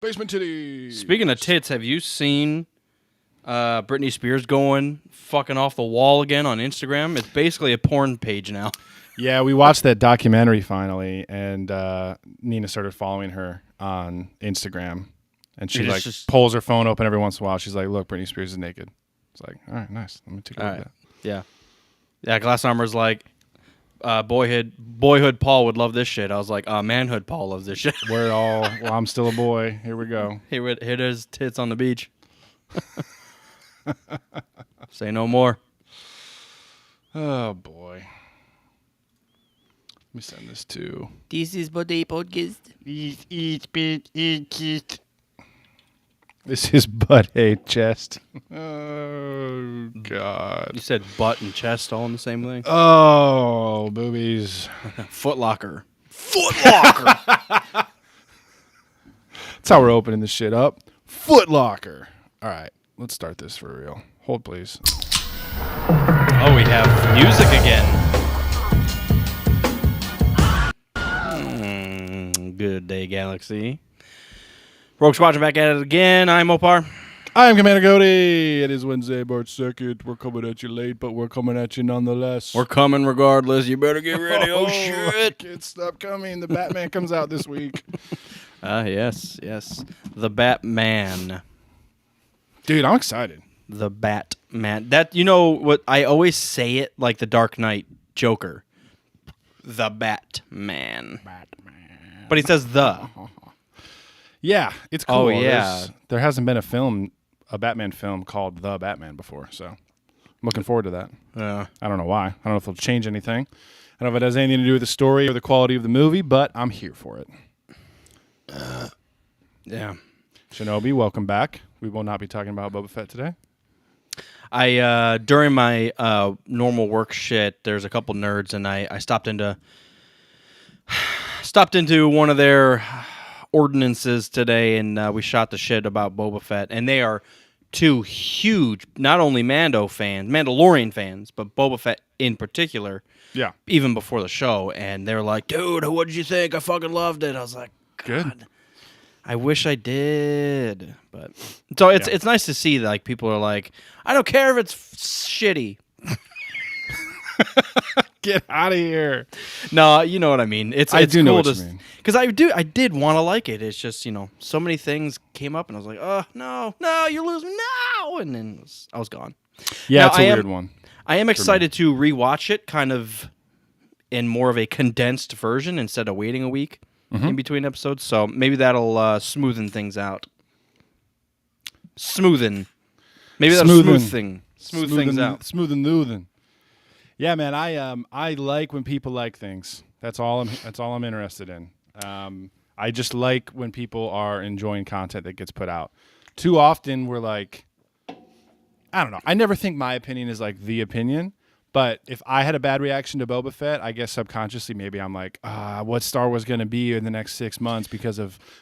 Basement titties. Speaking of tits, have you seen Britney Spears going fucking off the wall again on Instagram? It's basically a porn page now. Yeah, we watched that documentary finally, and Nina started following her on Instagram, and she just pulls her phone open every once in a while. She's like, "Look, Britney Spears is naked." It's like, all right, nice. Let me take a look at that. Yeah. Glasshammer's like, boyhood Paul would love this shit. I was like, manhood Paul loves this shit. Well, I'm still a boy. Here we go. Here there's tits on the beach. Say no more. Oh boy. Let me send this to. This is Buddy Podcast. Eat. This is butt hate chest. Oh God. You said butt and chest all in the same thing? Oh, boobies. Footlocker. That's how we're opening this shit up. Footlocker. All right, let's start this for real. Hold, please. Oh, we have music again. Good day, Galaxy. Rogue Squadron back at it again. I'm Mopar. I'm Commander Cody. It is Wednesday, March 2nd. We're coming at you late, but we're coming at you nonetheless. We're coming regardless. You better get ready. Oh, shit. Can't stop coming. The Batman comes out this week. Yes. The Batman. Dude, I'm excited. The Batman. That, you know what, I always say it like the Dark Knight Joker. The Batman. But he says the. Yeah, it's cool. Oh, yeah. There hasn't been a Batman film called The Batman before, so I'm looking forward to that. I don't know why. I don't know if it'll change anything. I don't know if it has anything to do with the story or the quality of the movie, but I'm here for it. Yeah. Shinobi, welcome back. We will not be talking about Boba Fett today. I during my normal work shit, there's a couple nerds, and I stopped into one of their ordinances today, and we shot the shit about Boba Fett, and they are two huge, not only Mandalorian fans, but Boba Fett in particular. Yeah. Even before the show, and they're like, "Dude, what did you think? I fucking loved it." I was like, "God, good. I wish I did." But so it's nice to see that, like, people are like, "I don't care if it's shitty." Get out of here. No, you know what I mean. It's I do cool know what you mean. Because I did want to like it. It's just, so many things came up, and I was like, "Oh, no, you're losing now," and then I was gone. Yeah, now, it's a weird one. I am excited to rewatch it, kind of in more of a condensed version instead of waiting a week in between episodes. So maybe that'll smoothen things out. Maybe that'll smooth things out. Smoothing. Yeah, man. I like when people like things. That's all I'm interested in. I just like when people are enjoying content that gets put out. Too often we're like, I don't know. I never think my opinion is like the opinion, but if I had a bad reaction to Boba Fett, I guess subconsciously maybe I'm like, what's Star Wars going to be in the next 6 months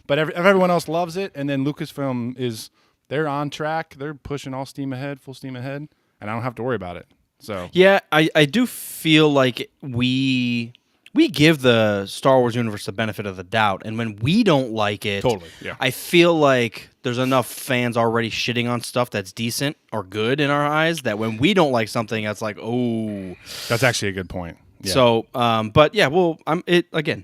but if everyone else loves it, and then Lucasfilm they're on track, they're pushing full steam ahead, and I don't have to worry about it. So yeah, I do feel like we give the Star Wars universe the benefit of the doubt, and when we don't like it, totally, yeah. I feel like there's enough fans already shitting on stuff that's decent or good in our eyes that when we don't like something, that's like, oh, that's actually a good point. Yeah. So, but yeah, well, again,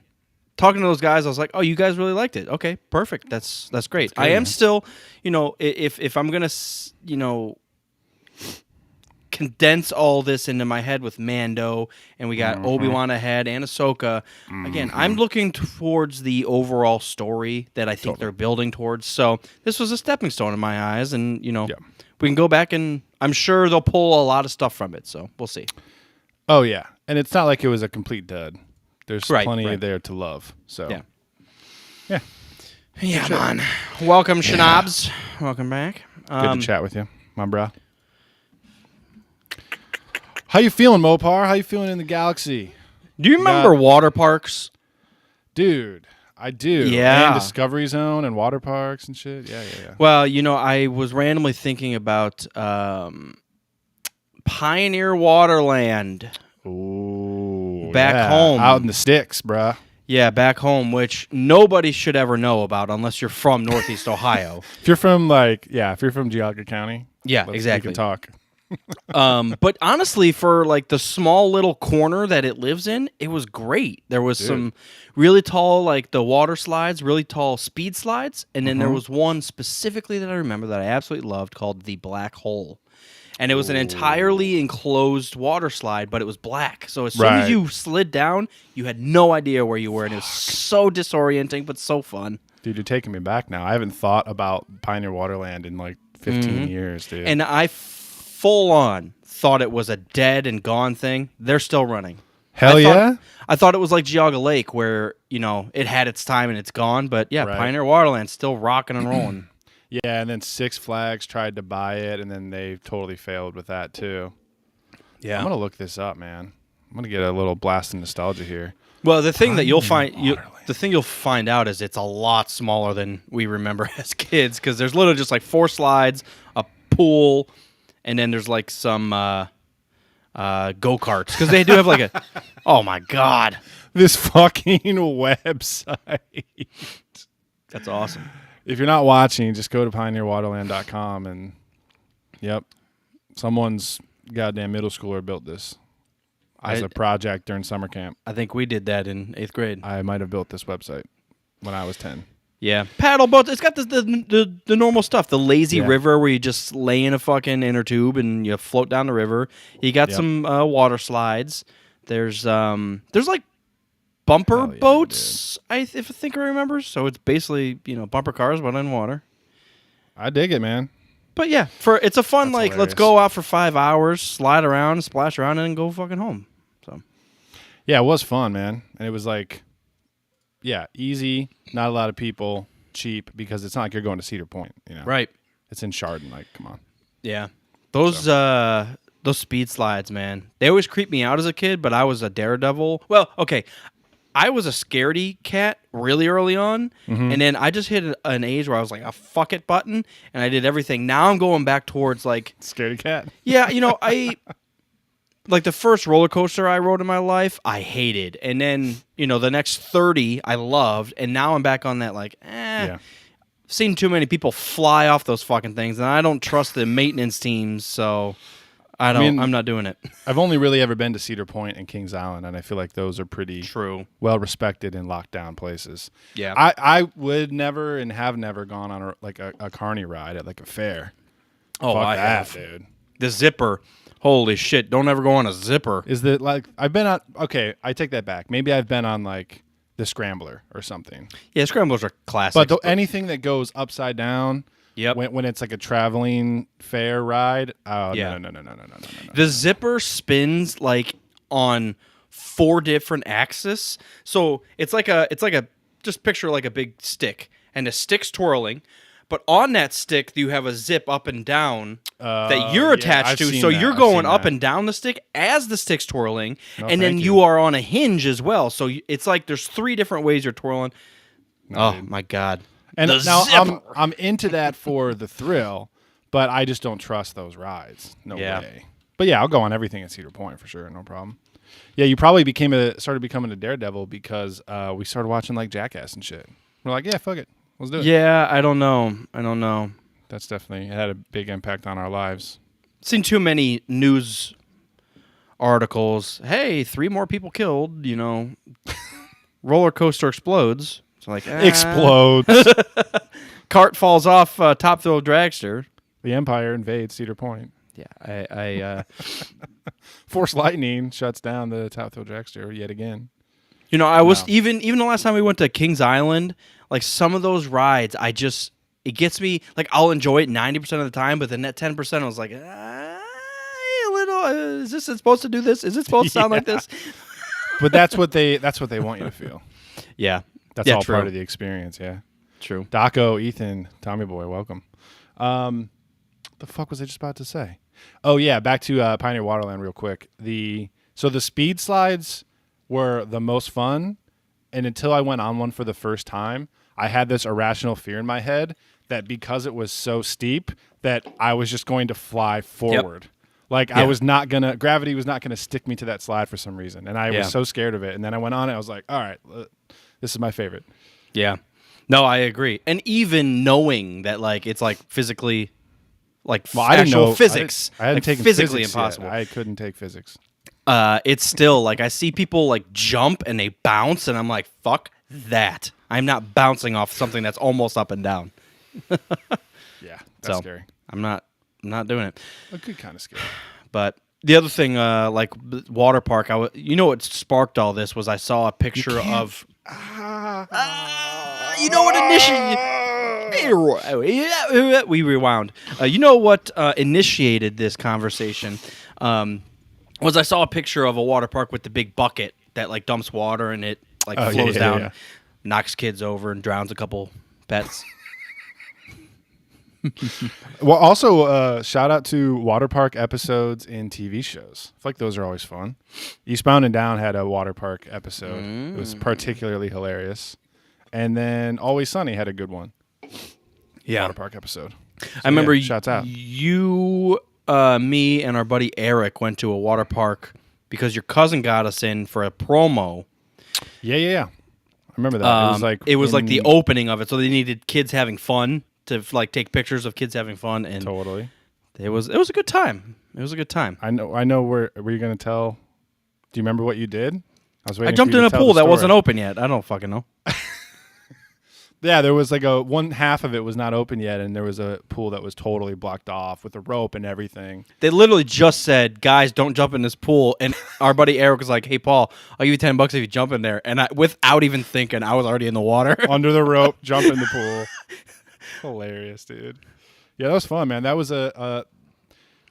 talking to those guys, I was like, oh, you guys really liked it. Okay, perfect. That's great. I am still, if I'm gonna, condense all this into my head with Mando, and we got Obi-Wan ahead and Ahsoka. Again, I'm looking towards the overall story that I think they're building towards. So this was a stepping stone in my eyes, and we can go back, and I'm sure they'll pull a lot of stuff from it. So we'll see. Oh yeah, and it's not like it was a complete dud. There's plenty there to love. So yeah, man. Welcome, Shinobs. Welcome back. Good to chat with you, my bro. How you feeling, Mopar? How you feeling in the galaxy? Do you remember water parks? Dude, I do. Yeah. And Discovery Zone and water parks and shit. Yeah. Well, I was randomly thinking about Pioneer Waterland. Ooh. Back home. Out in the sticks, bruh. Yeah, back home, which nobody should ever know about unless you're from Northeast Ohio. If you're from if you're from Geauga County, Yeah, we exactly. can talk. But honestly, for like the small little corner that it lives in, it was great. There was some really tall, like the water slides, really tall speed slides, and then there was one specifically that I remember that I absolutely loved called the Black Hole. And it was an entirely enclosed water slide, but it was black. So as soon as you slid down, you had no idea where you were, and it was so disorienting, but so fun. Dude, you're taking me back now. I haven't thought about Pioneer Waterland in like 15 years, dude. And I full on thought it was a dead and gone thing. They're still running. Hell yeah? I thought it was like Geauga Lake where, it had its time and it's gone. But yeah, Pioneer Waterland's still rocking and rolling. Yeah, and then Six Flags tried to buy it, and then they totally failed with that too. Yeah. I'm going to look this up, man. I'm going to get a little blast of nostalgia here. Well, the thing that you'll find out is it's a lot smaller than we remember as kids because there's literally just like 4 slides, a pool, and then there's like some go-karts because they do have like a oh my god, this fucking website. That's awesome. If you're not watching, just go to pioneerwaterland.com and someone's goddamn middle schooler built this as a project during summer camp. I think we did that in 8th grade. I might have built this website when I was 10. Yeah, paddle boats. It's got the normal stuff. The lazy river where you just lay in a fucking inner tube and you float down the river. You got some water slides. There's like bumper boats. If I think I remember. So it's basically bumper cars but in water. I dig it, man. But yeah, it's a fun let's go out for 5 hours, slide around, splash around, and then go fucking home. So yeah, it was fun, man, and it was like. Yeah, easy, not a lot of people, cheap, because it's not like you're going to Cedar Point, Right. It's in Chardon, like, come on. Yeah. Those speed slides, man. They always creeped me out as a kid, but I was a daredevil. Well, okay. I was a scaredy cat really early on, and then I just hit an age where I was like a fuck it button, and I did everything. Now I'm going back towards like... Scaredy cat? Yeah, I... Like the first roller coaster I rode in my life, I hated. And then, the next 30 I loved. And now I'm back on that I've seen too many people fly off those fucking things. And I don't trust the maintenance teams. So I'm not doing it. I've only really ever been to Cedar Point and Kings Island. And I feel like those are pretty well respected and locked down places. Yeah. I would never and have never gone on a carny ride at like a fair. Oh, Fuck I that, have. dude. The zipper. Holy shit, don't ever go on a zipper. Is that like, I've been on, okay, I take that back. Maybe I've been on like the Scrambler or something. Yeah, Scramblers are classic. But anything that goes upside down, when it's like a traveling fair ride, no. The zipper spins like on 4 different axes. So it's like a, just picture like a big stick, and the stick's twirling. But on that stick, you have a zip up and down that you're attached to. So you're going up and down the stick as the stick's twirling. And then you are on a hinge as well. So it's like there's 3 different ways you're twirling. My God. And now I'm into that for the thrill, but I just don't trust those rides. No way. But yeah, I'll go on everything at Cedar Point for sure. No problem. Yeah, you probably started becoming a daredevil because we started watching like Jackass and shit. We're like, yeah, fuck it. Let's do it. Yeah, I don't know. That's definitely had a big impact on our lives. Seen too many news articles. Hey, 3 more people killed. Roller coaster explodes. It's like explodes. Cart falls off Top Thrill Dragster. The Empire invades Cedar Point. Yeah, I Force Lightning shuts down the Top Thrill Dragster yet again. I was even the last time we went to Kings Island. Like some of those rides, it gets me, like I'll enjoy it 90% of the time, but then that 10% I was like, a little, is this supposed to do this? Is it supposed to sound like this? But that's what they want you to feel. Yeah. That's all part of the experience, yeah. True. Daco, Ethan, Tommy Boy, welcome. The fuck was I just about to say? Oh yeah, back to Pioneer Waterland real quick. So the speed slides were the most fun, and until I went on one for the first time, I had this irrational fear in my head that because it was so steep that I was just going to fly forward. Like gravity was not gonna stick me to that slide for some reason, and I was so scared of it. And then I went on it. I was like, all right, this is my favorite. Yeah. No, I agree. And even knowing that like it's like physically, like I didn't know physics, I hadn't like taken physically physics impossible. Yet. I couldn't take physics. It's still like I see people like jump and they bounce, and I'm like, fuck that. I'm not bouncing off something that's almost up and down. Yeah, that's scary. I'm not doing it. A good kind of scary. But the other thing, like water park, you know what sparked all this was I saw a picture of. You know what we rewound. You know what initiated this conversation was I saw a picture of a water park with the big bucket that like dumps water and it like flows down, knocks kids over and drowns a couple pets. Well, also shout out to water park episodes in TV shows. I feel like those are always fun. Eastbound and Down had a water park episode. It was particularly hilarious. And then Always Sunny had a good one. Yeah, water park episode. So, I remember shouts out. You, me, and our buddy Eric went to a water park because your cousin got us in for a promo. Yeah. I remember that. It was like the opening of it, so they needed kids having fun to like take pictures of kids having fun, and totally. It was a good time. It was a good time. I know. Were you going to tell? Do you remember what you did? I jumped in a pool that wasn't open yet. I don't fucking know. Yeah, there was like one half of it was not open yet, and there was a pool that was totally blocked off with a rope and everything. They literally just said, "Guys, don't jump in this pool." And our buddy Eric was like, "Hey, Paul, I'll give you $10 if you jump in there." And without even thinking, I was already in the water, under the rope, jump in the pool. Hilarious, dude. Yeah, that was fun, man. That was a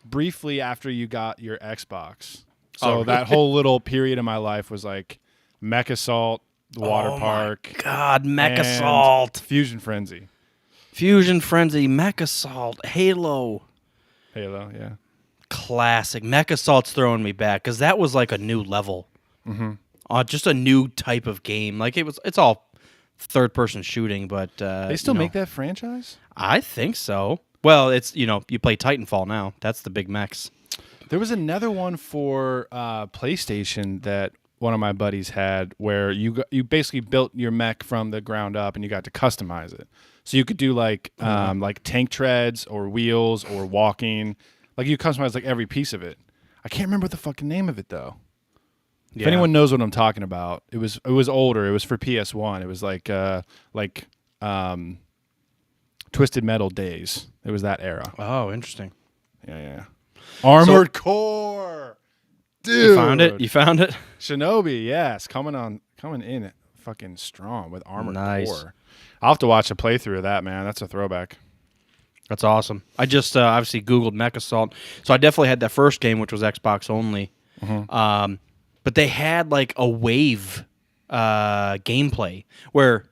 briefly after you got your Xbox. So really? That whole little period of my life was like Mech Assault, water park. My God, Mech Assault. Fusion Frenzy, Mech Assault, Halo, yeah. Classic. Mech Assault's throwing me back because that was like a new level. Mm-hmm. Just a new type of game. Like it's all third-person shooting, but they still make that franchise? I think so. Well, it's you play Titanfall now. That's the big mechs. There was another one for PlayStation that one of my buddies had where you basically built your mech from the ground up and you got to customize it. So you could do like tank treads or wheels or walking. Like you customize like every piece of it. I can't remember the fucking name of it though. If anyone knows what I'm talking about, it was older. It was for PS1. It was like Twisted Metal days. It was that era. Oh, interesting. Yeah. Armored Core. Dude. You found it? Shinobi, yes. Coming in fucking strong with Armored Core. I'll have to watch a playthrough of that, man. That's a throwback. That's awesome. I just obviously Googled Mech Assault. So I definitely had that first game, which was Xbox only. Mm-hmm. But they had like a wave gameplay where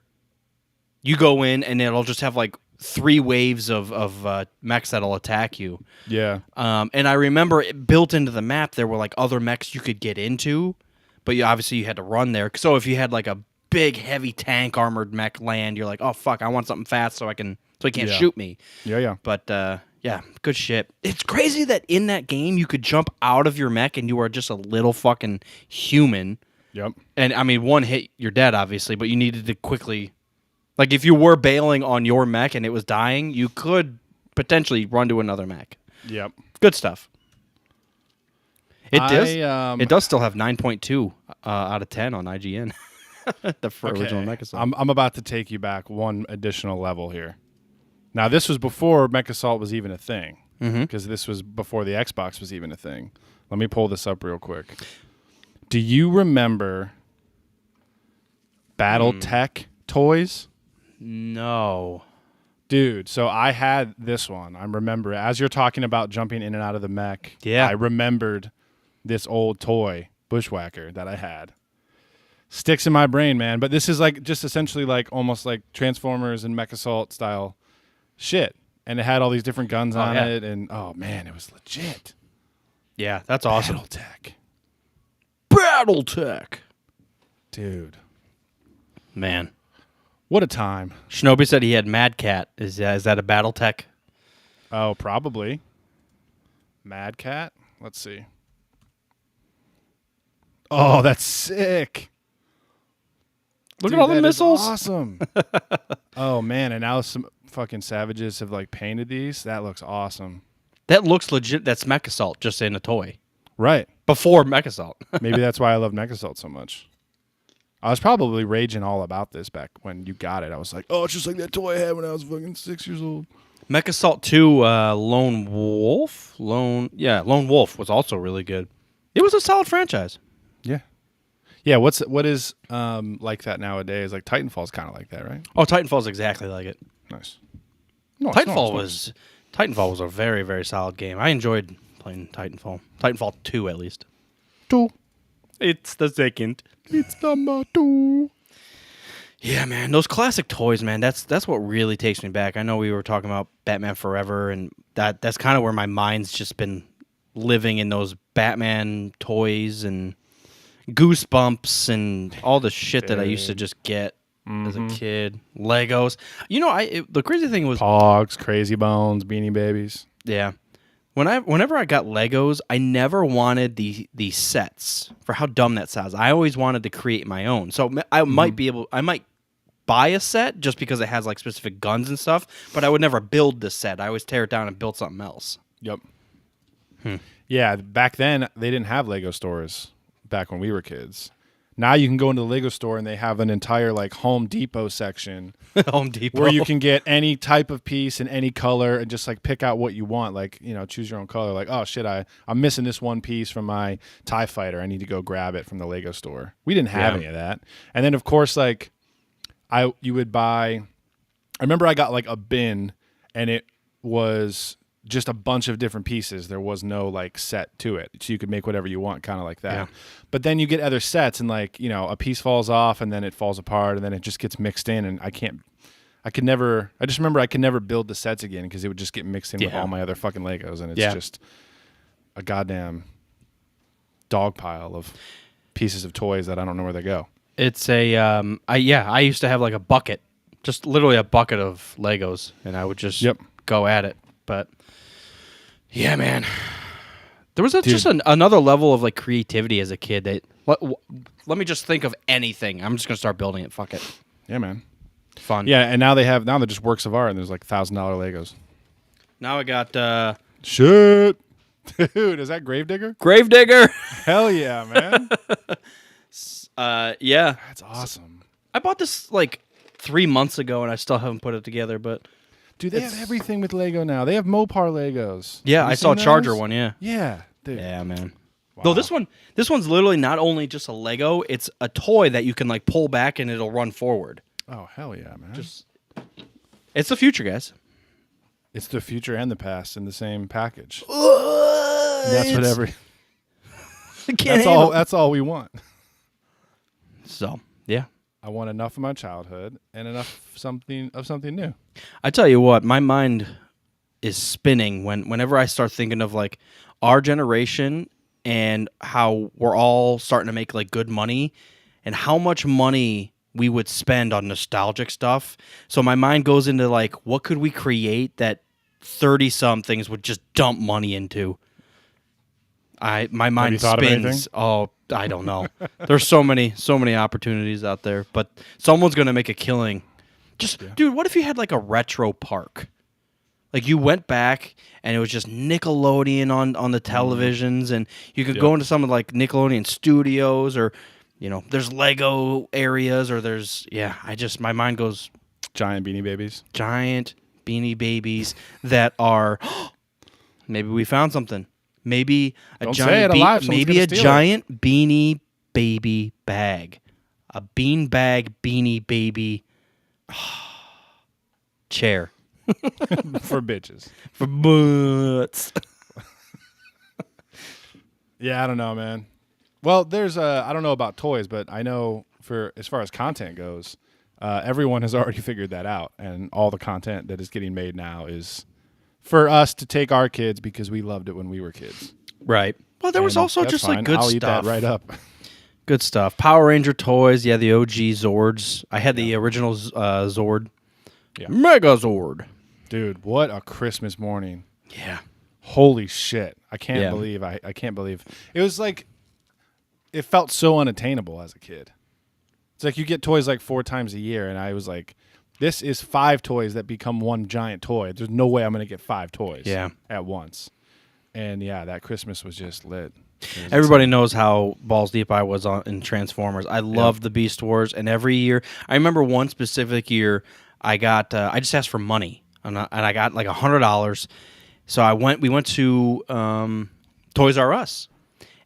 you go in and it'll just have like 3 waves of mechs that'll attack you. Yeah. And I remember built into the map there were like other mechs you could get into, but you had to run there. So if you had like a big heavy tank armored mech land, you're like, oh fuck, I want something fast so he can't shoot me. Yeah. But yeah, good shit. It's crazy that in that game you could jump out of your mech and you are just a little fucking human. Yep. And I mean, one hit, you're dead, obviously, but you needed to quickly, like if you were bailing on your mech and it was dying, you could potentially run to another mech. Yep. Good stuff. It does still have 9.2 out of 10 on IGN. Original Mech Assault. I'm about to take you back one additional level here. Now, this was before Mech Assault was even a thing, because this was before the Xbox was even a thing. Let me pull this up real quick. Do you remember BattleTech toys? No. Dude, so I had this one. I remember, as you're talking about jumping in and out of the mech, I remembered this old toy, Bushwhacker, that I had. Sticks in my brain, man. But this is like just essentially like almost like Transformers and Mech Assault style shit. And it had all these different guns on it. And oh, man, it was legit. Yeah, that's awesome. BattleTech. Dude. Man. What a time. Shinobi said he had Mad Cat. Is that a BattleTech? Oh, probably. Mad Cat? Let's see. Oh, that's sick. Look Dude, at all the that is missiles. awesome. Oh, man. And now some fucking savages have, like, painted these. That looks awesome. That looks legit. That's Mech Assault, just in a toy. Right. Before Mech Assault. Maybe that's why I love Mech Assault so much. I was probably raging all about this back when you got it. I was like, oh, it's just like that toy I had when I was fucking 6 years old. Mech Assault 2, Lone Wolf? Lone Wolf was also really good. It was a solid franchise. Yeah. Yeah, what is like that nowadays? Like Titanfall's kind of like that, right? Oh, Titanfall's exactly like it. Nice. Titanfall was a very, very solid game. I enjoyed playing Titanfall. Titanfall 2 at least. 2. It's the second. It's number 2. Yeah, man, those classic toys, man. That's what really takes me back. I know we were talking about Batman Forever, and that's kind of where my mind's just been living in those Batman toys and Goosebumps and all the shit that I used to just get as a kid. Legos. You know, the crazy thing was Pogs, Crazy Bones, Beanie Babies. Yeah. Whenever I got Legos, I never wanted the sets for how dumb that sounds. I always wanted to create my own. So I might buy a set just because it has like specific guns and stuff, but I would never build the set. I always tear it down and build something else. Yep. Yeah, back then they didn't have Lego stores back when we were kids. Now you can go into the Lego store and they have an entire like Home Depot section Home Depot where you can get any type of piece in any color and just like pick out what you want. Like, you know, choose your own color. Like, oh shit, I'm missing this one piece from my TIE Fighter. I need to go grab it from the Lego store. We didn't have any of that. And then of course, like you would buy, I remember I got like a bin and it was just a bunch of different pieces. There was no like set to it. So you could make whatever you want, kind of like that. Yeah. But then you get other sets and like, you know, a piece falls off and then it falls apart and then it just gets mixed in and I just remember I could never build the sets again because it would just get mixed in with all my other fucking Legos and it's just a goddamn dog pile of pieces of toys that I don't know where they go. It's I used to have like a bucket, just literally a bucket of Legos and I would just go at it. But yeah, man, there was just another level of like creativity as a kid that let me just think of anything. I'm just gonna start building it. Fuck it. Yeah, man. Fun. Yeah, and now they're just works of art and there's like $1,000 Legos. Now I got shit. Dude, is that Gravedigger? Gravedigger. Hell yeah, man. Yeah. That's awesome. I bought this like 3 months ago and I still haven't put it together, but dude, they have everything with Lego now. They have Mopar Legos. Yeah, I saw a Charger one, yeah. Yeah. Dude. Yeah, man. Wow. Though this one's literally not only just a Lego, it's a toy that you can like pull back and it'll run forward. Oh, hell yeah, man. It's the future, guys. It's the future and the past in the same package. That's what that's all we want. So, yeah. I want enough of my childhood and enough of something new. I tell you what, my mind is spinning whenever I start thinking of like our generation and how we're all starting to make like good money and how much money we would spend on nostalgic stuff. So my mind goes into like, what could we create that 30-somethings would just dump money into? My mind spins. Oh, I don't know. There's so many opportunities out there, but someone's gonna make a killing. Dude, what if you had like a retro park? Like you went back and it was just Nickelodeon on the televisions, and you could go into some of like Nickelodeon studios, or you know, there's Lego areas, or there's my mind goes giant Beanie Babies. Giant Beanie Babies that are maybe we found something. Maybe a giant giant Beanie Baby bag. A bean bag Beanie Baby chair. For bitches. For butts. Yeah, I don't know, man. Well, there's I don't know about toys, but I know for as far as content goes, everyone has already figured that out, and all the content that is getting made now is for us to take our kids because we loved it when we were kids. Right. Well, there was also just fine. like good I'll stuff. Eat that right up. Good stuff. Power Ranger toys. Yeah, the OG Zords. I had the original Zord. Yeah. Megazord. Dude, what a Christmas morning. Yeah. Holy shit! I can't Yeah. believe I can't believe it was like. It felt so unattainable as a kid. It's like you get toys like 4 times a year, and I was like, "This is 5 toys that become one giant toy. There's no way I'm going to get 5 toys at once." And yeah, that Christmas was just lit. Everybody knows how balls deep I was in Transformers. I loved the Beast Wars, and every year, I remember one specific year, I just asked for money, and I got like $100. So we went to Toys R Us,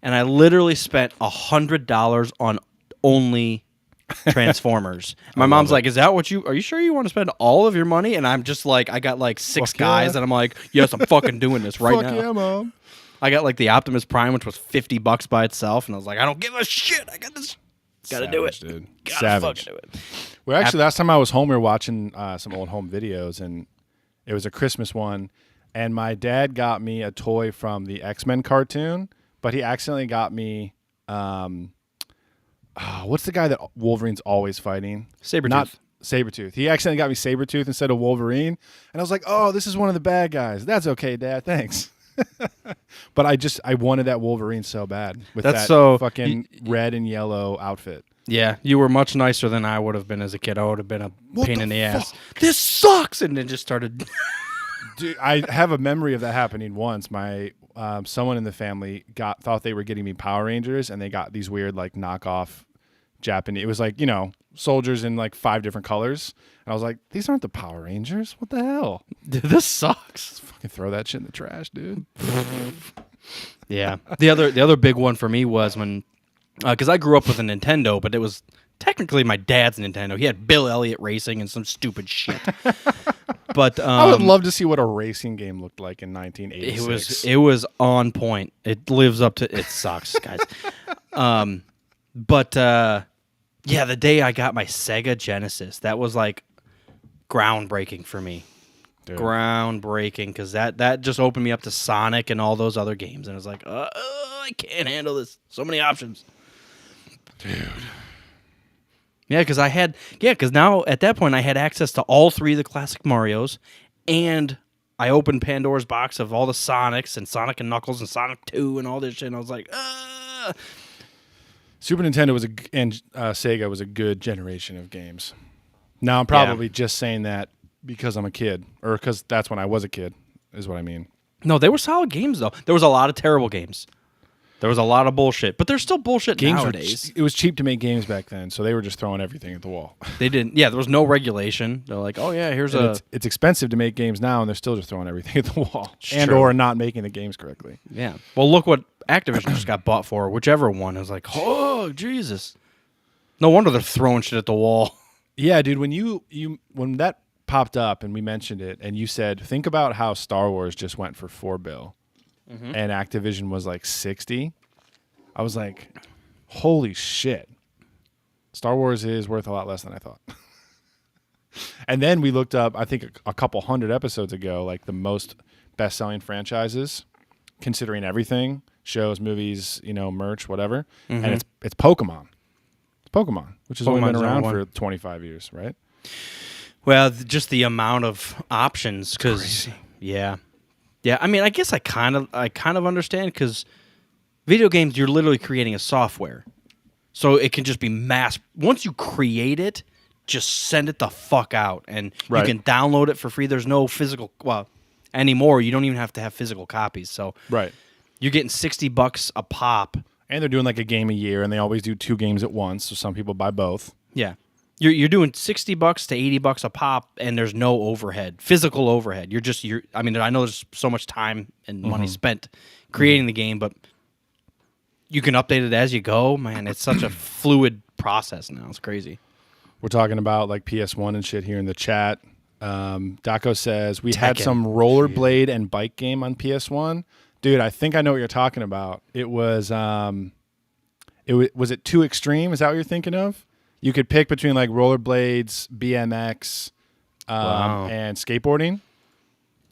and I literally spent $100 on only Transformers. My mom's like, "Is that are you sure you want to spend all of your money?" And I'm just like, I got like 6 guys, and I'm like, "Yes, I'm fucking doing this right now." Fuck yeah, Mom. I got like the Optimus Prime, which was $50 by itself, and I was like, I don't give a shit. I got this. Gotta do it, dude. Gotta Savage. fucking do it. Well, actually, last time I was home, we were watching some old home videos, and it was a Christmas one. And my dad got me a toy from the X-Men cartoon, but he accidentally got me. What's the guy that Wolverine's always fighting? Sabretooth. Not Sabretooth. He accidentally got me Sabretooth instead of Wolverine, and I was like, "Oh, this is one of the bad guys." That's okay, Dad. Thanks. But I wanted that Wolverine so bad with that fucking red and yellow outfit. Yeah, you were much nicer than I would have been as a kid. I would have been a pain in the ass. This sucks, and then just started. Dude, I have a memory of that happening once. My someone in the family thought they were getting me Power Rangers, and they got these weird like knockoff Japanese. It was like soldiers in like 5 different colors, and I was like, "These aren't the Power Rangers. What the hell? Dude, this sucks." Just fucking throw that shit in the trash, dude. Yeah. The other big one for me was when, because I grew up with a Nintendo, but it was technically my dad's Nintendo. He had Bill Elliott Racing and some stupid shit. But I would love to see what a racing game looked like in 1986. It was on point. It lives up to it. Sucks, guys. But yeah, the day I got my Sega Genesis, that was like groundbreaking for me. Dude. Groundbreaking, because that just opened me up to Sonic and all those other games, and I was like, I can't handle this. So many options, dude. Yeah, because now at that point I had access to all 3 of the classic Marios, and I opened Pandora's box of all the Sonics and Sonic and Knuckles and Sonic 2 and all this shit, and I was like, Super Nintendo and Sega was a good generation of games. Now I'm probably just saying that because I'm a kid, or because that's when I was a kid, is what I mean. No, they were solid games, though. There was a lot of terrible games. There was a lot of bullshit, but there's still bullshit nowadays. It was cheap to make games back then, so they were just throwing everything at the wall. They didn't. Yeah, there was no regulation. They're like, oh yeah, it's expensive to make games now, and they're still just throwing everything at the wall, true. or not making the games correctly. Yeah. Well, look what Activision just got bought for. Whichever one. It was like, oh Jesus. No wonder they're throwing shit at the wall. Yeah, dude. When that popped up and we mentioned it, and you said, think about how Star Wars just went for $4 billion. Mm-hmm. And Activision was like 60. I was like, holy shit. Star Wars is worth a lot less than I thought. And then we looked up, I think a couple hundred episodes ago, like the most best-selling franchises, considering everything, shows, movies, merch, whatever. Mm-hmm. And it's Pokemon. It's Pokemon, which has only been around for 25 years, right? Well, just the amount of options, because yeah. I mean, I guess I kind of understand, because video games, you're literally creating a software, so it can just be mass. Once you create it, just send it the fuck out, and you can download it for free. There's no physical. Well, anymore, you don't even have to have physical copies. So you're getting $60 a pop, and they're doing like a game a year, and they always do 2 games at once. So some people buy both. Yeah. You're doing $60 to $80 a pop, and there's no overhead, physical overhead. I mean, I know there's so much time and money spent creating the game, but you can update it as you go. Man, it's such a fluid process now. It's crazy. We're talking about like PS1 and shit here in the chat. Daco says we had some rollerblade and bike game on PS1. Dude, I think I know what you're talking about. It was was it Too Extreme? Is that what you're thinking of? You could pick between like rollerblades, BMX, and skateboarding.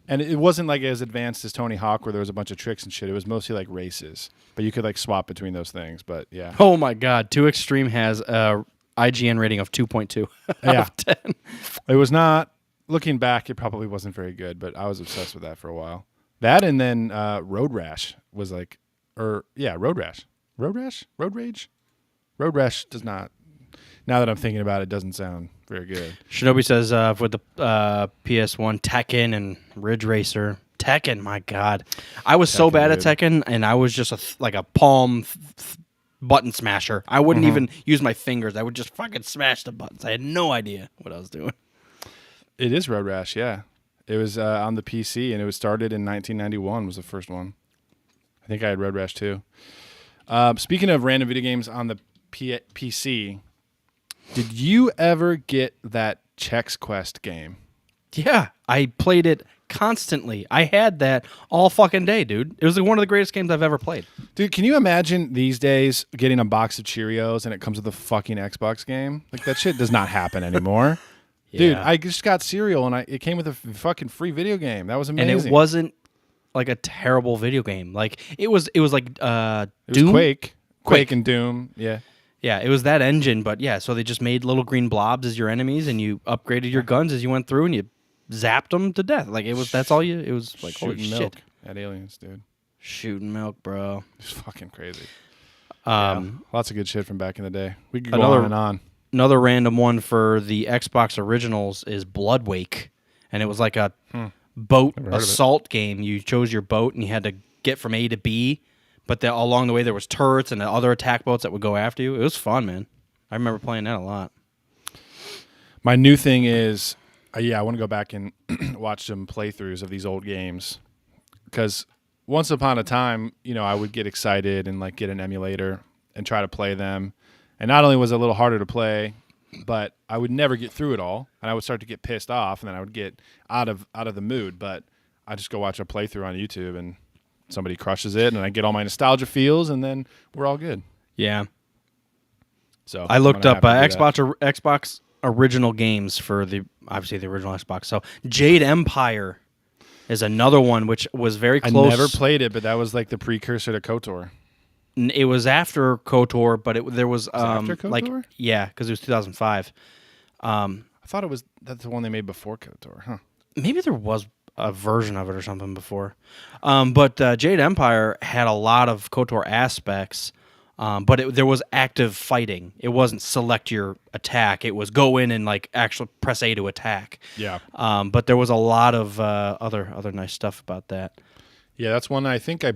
And it wasn't like as advanced as Tony Hawk where there was a bunch of tricks and shit. It was mostly like races. But you could like swap between those things. But yeah. Oh my God. Too Extreme has a IGN rating of 2.2 out of 10. It was not, looking back, it probably wasn't very good, but I was obsessed with that for a while. That and then Road Rash was like, Road Rash. Road Rage? Road Rash does not, now that I'm thinking about it, doesn't sound very good. Shinobi says with the PS1, Tekken and Ridge Racer. Tekken, my God. I was so bad at Tekken, and I was just like a palm button smasher. I wouldn't even use my fingers. I would just fucking smash the buttons. I had no idea what I was doing. It is Road Rash, yeah. It was on the PC, and it was started in 1991 was the first one. I think I had Road Rash too. Speaking of random video games on the PC, did you ever get that Chex Quest game? Yeah, I played it constantly. I had that all fucking day, dude. It was like one of the greatest games I've ever played. Dude, can you imagine these days getting a box of Cheerios and it comes with a fucking Xbox game? Like, that shit does not happen anymore. Yeah. Dude, I just got cereal and it came with a fucking free video game. That was amazing. And it wasn't like a terrible video game. Like it was like it was Doom? Quake and Doom. Yeah. Yeah, it was that engine, but yeah, so they just made little green blobs as your enemies and you upgraded your guns as you went through and you zapped them to death. Like it was like holy milk shit. At aliens, dude. Shooting milk, bro. It's fucking crazy. Lots of good shit from back in the day. We could go on and on. Another random one for the Xbox originals is Blood Wake, and it was like a boat assault game. You chose your boat and you had to get from A to B, but along the way there was turrets and other attack boats that would go after you. It was fun, man. I remember playing that a lot. My new thing is, I want to go back and watch some playthroughs of these old games, because once upon a time, I would get excited and like get an emulator and try to play them. And not only was it a little harder to play, but I would never get through it all, and I would start to get pissed off, and then I would get out of the mood. But I just go watch a playthrough on YouTube, and somebody crushes it, and I get all my nostalgia feels, and then we're all good. Yeah. So I looked up Xbox original games for obviously the original Xbox. So Jade Empire is another one which was very close. I never played it, but that was like the precursor to KOTOR. It was after KOTOR, but there was after KOTOR? because it was 2005. I thought that's the one they made before KOTOR, huh? Maybe there was a version of it or something before. But Jade Empire had a lot of KOTOR aspects, but there was active fighting. It wasn't select your attack. It was go in and like actually press A to attack. Yeah. But there was a lot of other nice stuff about that. Yeah, that's one I think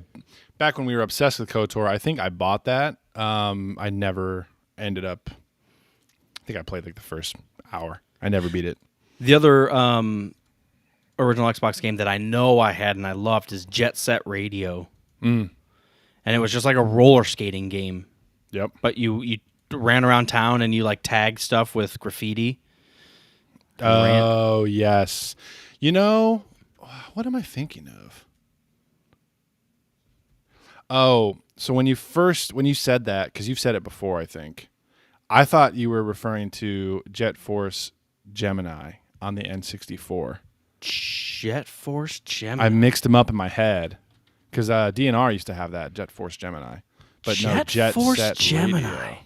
back when we were obsessed with KOTOR, I think I bought that. I never ended up, I think I played like the first hour. I never beat it. The other original Xbox game that I know I had and I loved is Jet Set Radio. And it was just like a roller skating game. Yep. But you ran around town and you like tagged stuff with graffiti. Oh, yes. What am I thinking of? Oh, so when you said that, because you've said it before, I think, I thought you were referring to Jet Force Gemini on the N64. Jet Force Gemini? I mixed them up in my head, because DNR used to have that, Jet Force Gemini. But Jet Force Set Gemini. Radio.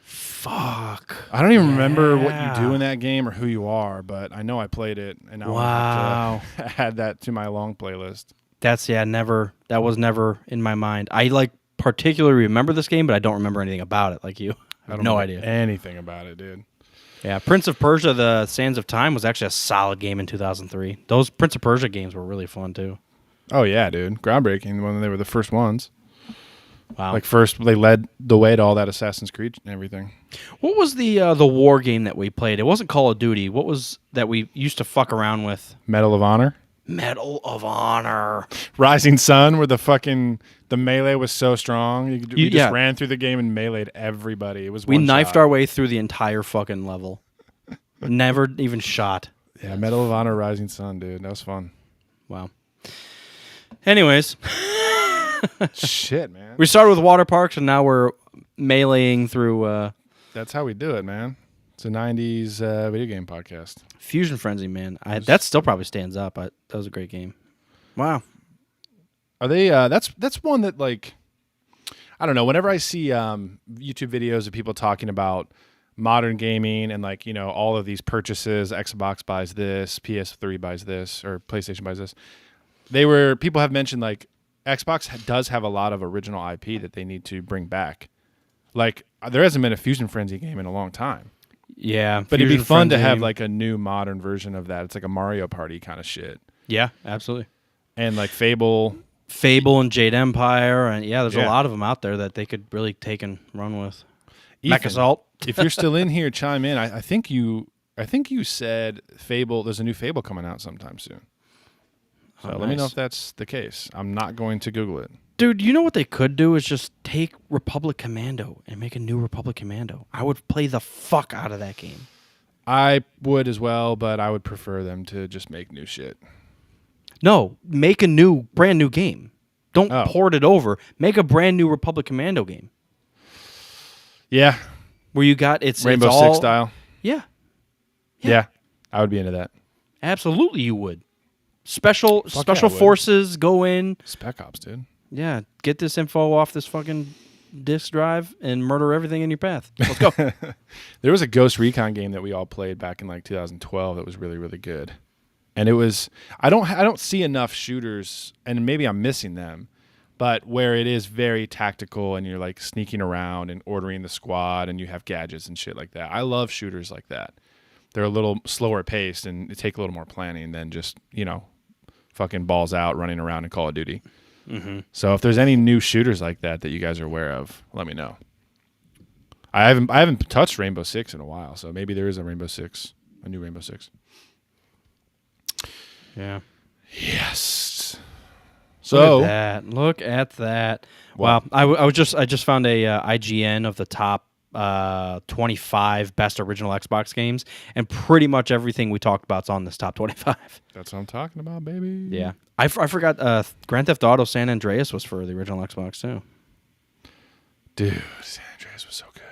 Fuck. I don't even remember what you do in that game or who you are, but I know I played it, and now I have to add that to my long playlist. That was never in my mind. I particularly remember this game, but I don't remember anything about it like you. I have no idea anything about it, dude. Yeah, Prince of Persia: The Sands of Time was actually a solid game in 2003. Those Prince of Persia games were really fun too. Oh yeah, dude, groundbreaking when they were the first ones. Wow. Like first, they led the way to all that Assassin's Creed and everything. What was the war game that we played? It wasn't Call of Duty. What was that we used to fuck around with? Medal of Honor. Medal of Honor. Rising Sun, where the melee was so strong. You just ran through the game and meleeed everybody. It was we knifed our way through the entire fucking level. Never even shot. Yeah, Medal of Honor, Rising Sun, dude. That was fun. Wow. Anyways. Shit, man. We started with water parks, and now we're meleeing through... That's how we do it, man. It's a 90s video game podcast. Fusion Frenzy, man. That still probably stands up. That was a great game. Wow. Are they... That's one that, like... I don't know. Whenever I see YouTube videos of people talking about modern gaming and, like, all of these purchases, Xbox buys this, PS3 buys this, or PlayStation buys this, people have mentioned like Xbox does have a lot of original IP that they need to bring back. Like there hasn't been a Fusion Frenzy game in a long time. Yeah, but it'd be fun to have Frenzy. like a new modern version of that. It's like a Mario Party kind of shit. Yeah, absolutely. And like Fable and Jade Empire, and there's a lot of them out there that they could really take and run with. Mech Assault. If you're still in here, chime in. I think you said Fable. There's a new Fable coming out sometime soon. So let me know if that's the case. I'm not going to Google it. Dude, you know what they could do is just take Republic Commando and make a new Republic Commando. I would play the fuck out of that game. I would as well, but I would prefer them to just make new shit. No, make a brand new game. Don't port it over. Make a brand new Republic Commando game. Yeah. Where you got Rainbow it's Six style. Yeah. Yeah. I would be into that. Absolutely you would. Special forces go in. Spec Ops, dude. Yeah. Get this info off this fucking disk drive and murder everything in your path. Let's go. There was a Ghost Recon game that we all played back in like 2012 that was really, really good. And it was I don't see enough shooters, and maybe I'm missing them, but where it is very tactical and you're like sneaking around and ordering the squad and you have gadgets and shit like that. I love shooters like that. They're a little slower paced and it take a little more planning than just, fucking balls out running around in Call of Duty. Mm-hmm. So if there's any new shooters like that you guys are aware of, let me know. I haven't touched Rainbow Six in a while, so maybe there is a new Rainbow Six. Yeah. Yes. So look at that. Wow. I just found a IGN of the top 25 best original Xbox games, and pretty much everything we talked about is on this top 25. That's what I'm talking about, baby. Yeah. I forgot Grand Theft Auto San Andreas was for the original Xbox too. Dude, San Andreas was so good.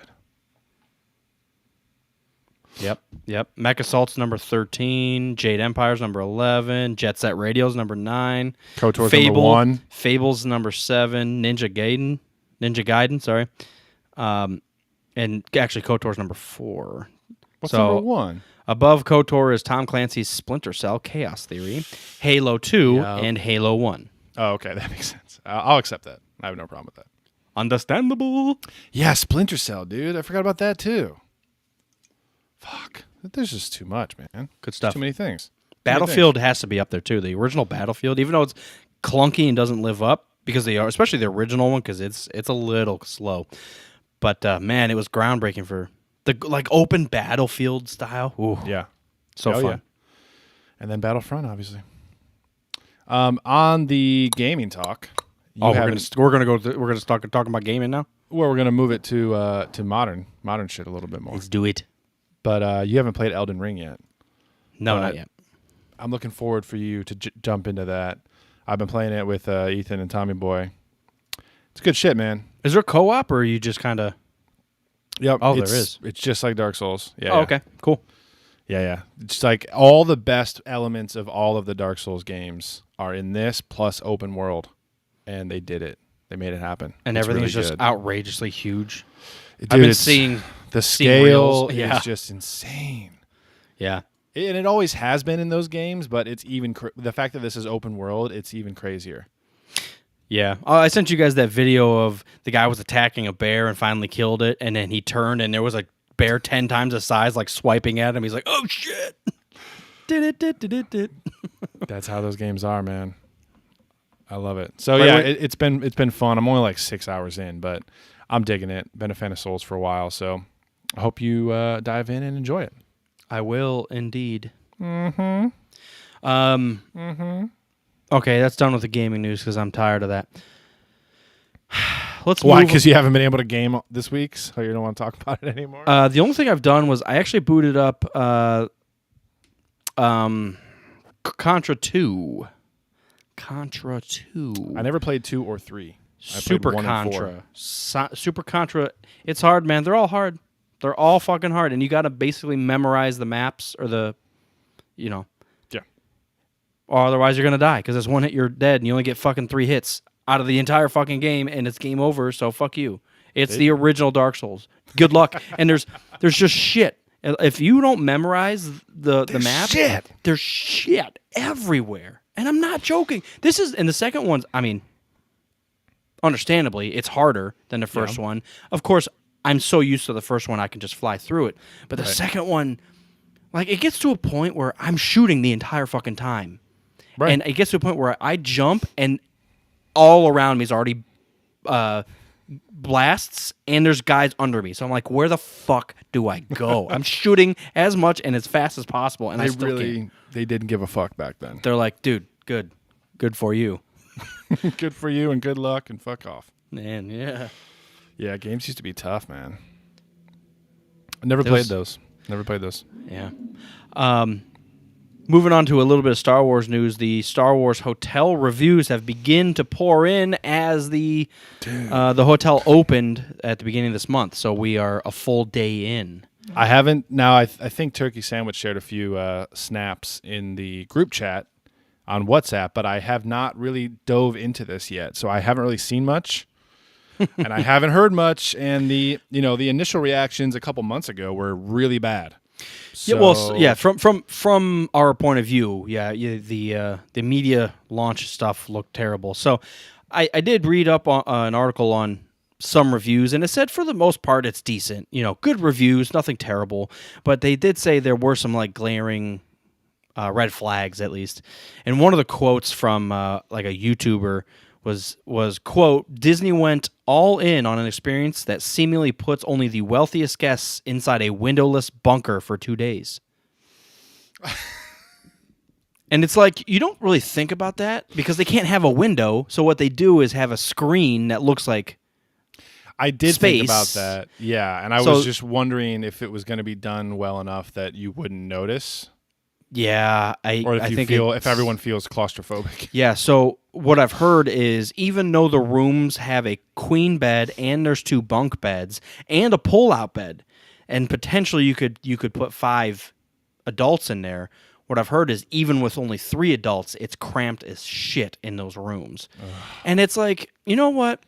Yep. Mech Assault's number 13. Jade Empire's number 11. Jet Set Radio's number 9. KOTOR's number 1. Fable's number 7. Ninja Gaiden, sorry. And actually KOTOR's number 4. What's number 1? Above KOTOR is Tom Clancy's Splinter Cell Chaos Theory, Halo 2, and Halo 1. Oh, okay. That makes sense. I'll accept that. I have no problem with that. Understandable. Yeah, Splinter Cell, dude. I forgot about that too. Fuck. There's just too much, man. Good stuff. Too many things. Battlefield has to be up there too. The original Battlefield, even though it's clunky and doesn't live up, because they are, especially the original one, because it's a little slow. But man, it was groundbreaking for the open Battlefield style. Ooh, yeah, so fun. Yeah. And then Battlefront, obviously. On the gaming talk. We're gonna start talking about gaming now. Well, we're gonna move it to modern shit a little bit more. Let's do it. But you haven't played Elden Ring yet. No, not yet. I'm looking forward for you to jump into that. I've been playing it with Ethan and Tommy Boy. It's good shit, man. Is there co-op, or are you just kind of... Yep. Oh, there is. It's just like Dark Souls. Yeah. Oh, okay. Cool. Yeah. It's like all the best elements of all of the Dark Souls games are in this, plus open world. And they did it. They made it happen. And everything is just outrageously huge. Dude, I've been seeing... The scale is just insane. Yeah. And it always has been in those games, but it's even the fact that this is open world, it's even crazier. Yeah. I sent you guys that video of the guy was attacking a bear and finally killed it, and then he turned and there was a bear 10 times the size like swiping at him. He's like, "Oh shit." Did. That's how those games are, man. I love it. So it's been fun. I'm only like 6 hours in, but I'm digging it. Been a fan of Souls for a while, so I hope you dive in and enjoy it. I will indeed. Mm-hmm. Okay, that's done with the gaming news because I'm tired of that. Why? Because you haven't been able to game this week, so you don't want to talk about it anymore? The only thing I've done was I actually booted up Contra 2. Contra 2. I never played 2 or 3. Super Contra. Super Contra. It's hard, man. They're all hard. They're all fucking hard, and you got to basically memorize the maps or the, Yeah. Or otherwise you're gonna die because it's one hit you're dead, and you only get fucking 3 hits out of the entire fucking game, and it's game over. So fuck you. It's the original Dark Souls. Good luck. And there's just shit. If you don't memorize the map, there's shit everywhere. And I'm not joking. And the second one's, I mean, understandably, it's harder than the first one. Of course, I'm so used to the first one, I can just fly through it. But the second one, like, it gets to a point where I'm shooting the entire fucking time. Right. And it gets to a point where I jump and all around me is already blasts, and there's guys under me. So I'm like, where the fuck do I go? I'm shooting as much and as fast as possible, and I still can't. They didn't give a fuck back then. They're like, dude, good for you. Good for you, and good luck, and fuck off. Man, yeah. Yeah, games used to be tough, man. I never played those. Yeah. Moving on to a little bit of Star Wars news, the Star Wars hotel reviews have begun to pour in as the hotel opened at the beginning of this month. So we are a full day in. I haven't. Now, I think Turkey Sandwich shared a few snaps in the group chat on WhatsApp, but I have not really dove into this yet. So I haven't really seen much, and I haven't heard much. And the initial reactions a couple months ago were really bad. So, from our point of view, the media launch stuff looked terrible. So I did read up on an article on some reviews, and it said for the most part it's decent. Good reviews, nothing terrible. But they did say there were some like glaring red flags at least. And one of the quotes from like a YouTuber was quote, Disney went all in on an experience that seemingly puts only the wealthiest guests inside a windowless bunker for 2 days. And it's like, you don't really think about that because they can't have a window. So what they do is have a screen that looks like I did space. think about that. Yeah. And I was just wondering if it was going to be done well enough that you wouldn't notice. Yeah. If everyone feels claustrophobic. Yeah. So what I've heard is even though the rooms have a queen bed and there's 2 bunk beds and a pull-out bed, and potentially you could put 5 adults in there, what I've heard is even with only 3 adults, it's cramped as shit in those rooms. Ugh. And it's like, you know what?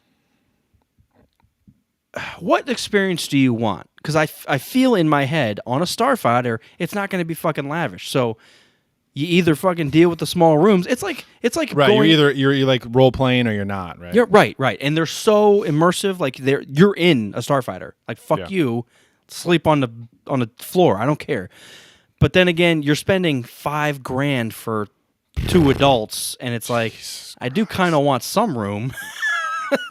What experience do you want? Because I feel in my head, on a Starfighter, it's not going to be fucking lavish. So you either fucking deal with the small rooms. It's like right. You're like role playing or you're not. Right. You're right. And they're so immersive. Like you're in a Starfighter. Like fuck you, sleep on the floor. I don't care. But then again, you're spending $5,000 for 2 adults, and it's like I do kind of want some room.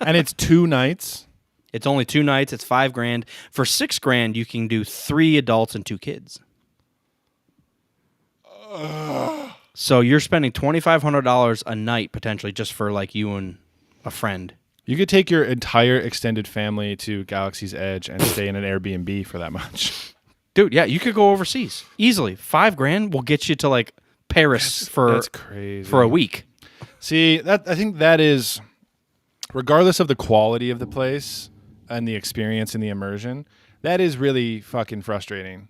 And it's 2 nights. It's only 2 nights. It's $5,000. For $6,000, you can do 3 adults and 2 kids. So you're spending $2,500 a night potentially just for like you and a friend. You could take your entire extended family to Galaxy's Edge and stay in an Airbnb for that much. Dude, yeah, you could go overseas easily. $5,000 will get you to like Paris that's crazy. For a week. See, I think that is, regardless of the quality of the place and the experience and the immersion, that is really fucking frustrating.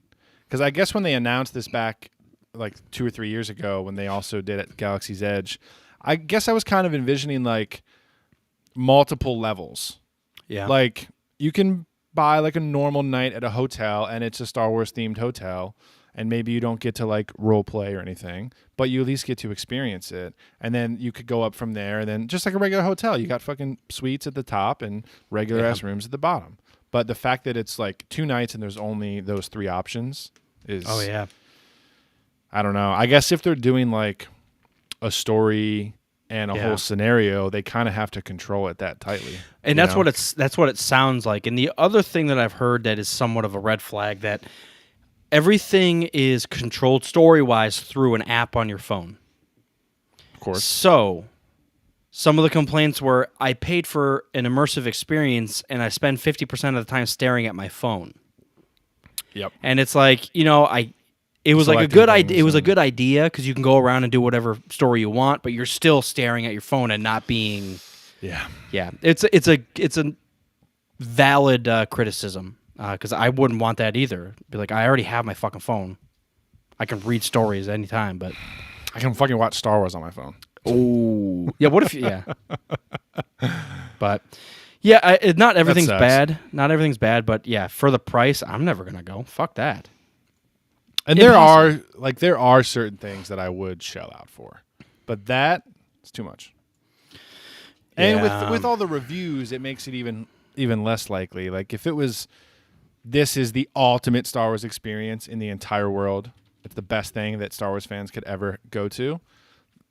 Because I guess when they announced this back like 2 or 3 years ago, when they also did it at Galaxy's Edge, I guess I was kind of envisioning like multiple levels. Yeah, like you can buy like a normal night at a hotel and it's a Star Wars themed hotel, and maybe you don't get to like role play or anything, but you at least get to experience it. And then you could go up from there, and then just like a regular hotel, you got fucking suites at the top and regular ass rooms at the bottom. But the fact that it's like 2 nights and there's only those 3 options is, I don't know. I guess if they're doing like a story and a whole scenario, they kind of have to control it that tightly. And that's what it sounds like. And the other thing that I've heard that is somewhat of a red flag, that everything is controlled story-wise through an app on your phone. Of course. So some of the complaints were, I paid for an immersive experience and I spend 50% of the time staring at my phone. Yep. And it's like, it was like a good idea. It was a good idea because you can go around and do whatever story you want, but you're still staring at your phone and not being. Yeah. It's a valid criticism because I wouldn't want that either. Be like, I already have my fucking phone. I can read stories anytime, but I can fucking watch Star Wars on my phone. Oh, yeah. What if? Yeah. But yeah, not everything's bad. Not everything's bad, but yeah, for the price, I'm never gonna go. Fuck that. And there are certain things that I would shell out for. But that is too much. And Yeah. with all the reviews, it makes it even less likely. Like if it was, this is the ultimate Star Wars experience in the entire world. It's the best thing that Star Wars fans could ever go to.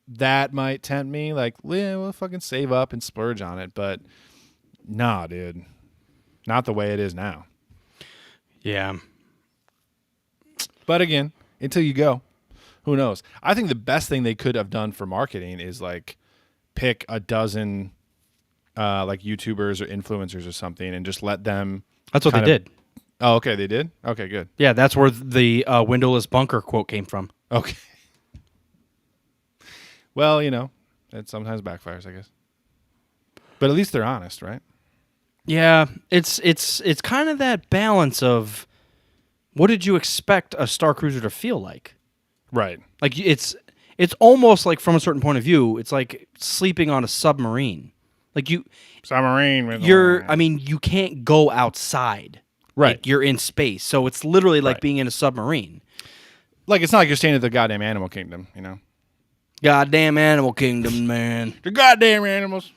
That might tempt me. Like, yeah, we'll fucking save up and splurge on it. But nah, dude, not the way it is now. Yeah. But again, until you go, who knows? I think the best thing they could have done for marketing is like pick a dozen like YouTubers or influencers or something and just let them. That's what they did. Oh, okay, they did? Okay, good. Yeah, that's where the windowless bunker quote came from. Okay. Well, you know, it sometimes backfires, I guess. But at least they're honest, right? Yeah, it's kind of that balance of what did you expect a Star Cruiser to feel like? Right. Like it's almost like from a certain point of view, it's like sleeping on a submarine. Like submarine. You can't go outside. Right. Like you're in space. So it's literally like being in a submarine. Like it's not like you're staying at the goddamn animal kingdom, you know? Goddamn animal kingdom, man. The goddamn animals.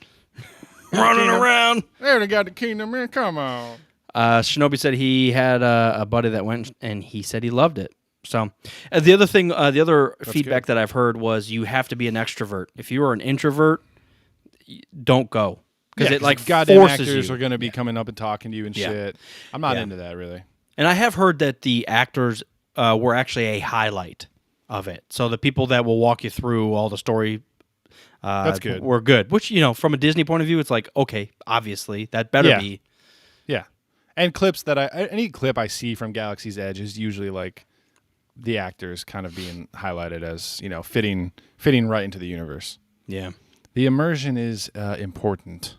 Running around. There they got the kingdom, man. Come on. Shinobi said he had a buddy that went, and he said he loved it. So the other thing, the other feedback that I've heard was you have to be an extrovert. If you are an introvert, don't go. Because it like goddamn forces actors you. are going to be coming up and talking to you and shit. I'm not into that, really. And I have heard that the actors were actually a highlight of it. So the people that will walk you through all the story that's good. were good. Which, you know, from a Disney point of view, it's like, okay, obviously, that better be. Yeah. And clips that any clip I see from Galaxy's Edge is usually like the actors kind of being highlighted as, you know, fitting right into the universe. Yeah. The immersion is important.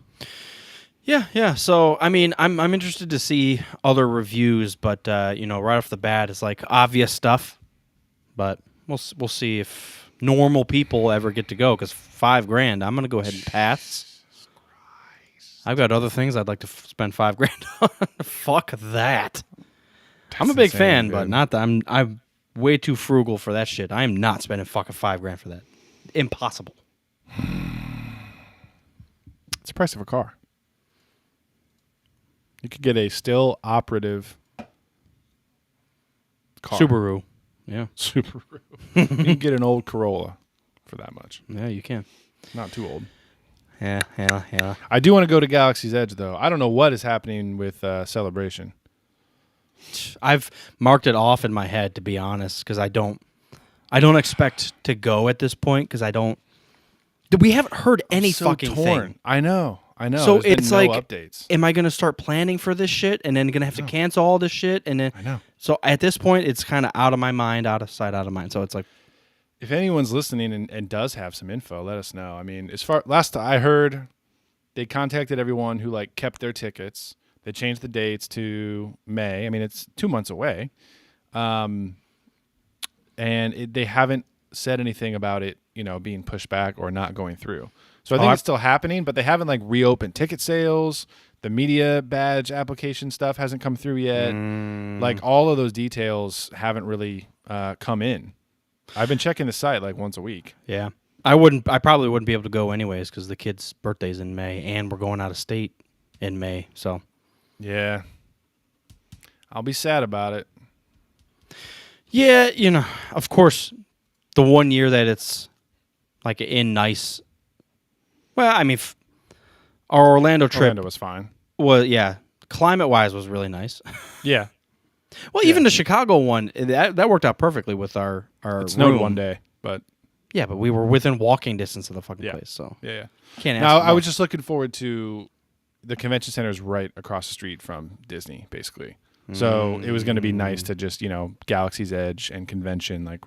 Yeah. So, I mean, I'm interested to see other reviews, but you know, right off the bat, it's like obvious stuff. But we'll see if normal people ever get to go. Because $5,000, I'm gonna go ahead and pass. I've got other things I'd like to spend $5,000 on. Fuck that. I'm a big fan, but not that I'm way too frugal for that shit. I am not spending fucking $5,000 for that. Impossible. It's the price of a car. You could get a still operative car. Subaru. Yeah. Subaru. You can get an old Corolla for that much. Yeah, you can. Not too old. Yeah. I do want to go to Galaxy's Edge, though. I don't know what is happening with Celebration. I've marked it off in my head, to be honest, because I don't expect to go at this point because I don't. We haven't heard any fucking thing. I know. So There's it's been no like, updates. am I going to start planning for this shit and then going to have to cancel all this shit? And then I know. So at this point, it's kind of out of my mind, out of sight, out of mind. So it's like, if anyone's listening and does have some info, let us know. I mean, last I heard, they contacted everyone who like kept their tickets. They changed the dates to May. I mean, it's 2 months away, and they haven't said anything about it, you know, being pushed back or not going through. So I think it's still happening, but they haven't like reopened ticket sales. The media badge application stuff hasn't come through yet. Like all of those details haven't really come in. I've been checking the site like once a week. yeah, I probably wouldn't be able to go anyways because the kid's birthday's in May and we're going out of state in May. So yeah, I'll be sad about it. yeah, you know, of course, the 1 year that it's like in nice. Well, I mean, our Orlando trip was fine. was climate-wise was really nice. Yeah. Well, even the Chicago one, that worked out perfectly with our It snowed room. one day, but Yeah, but we were within walking distance of the fucking place, so yeah. can't ask. Now for I more. was just looking forward to the convention center is right across the street from Disney, basically. So it was going to be nice to just, you know, Galaxy's Edge and convention like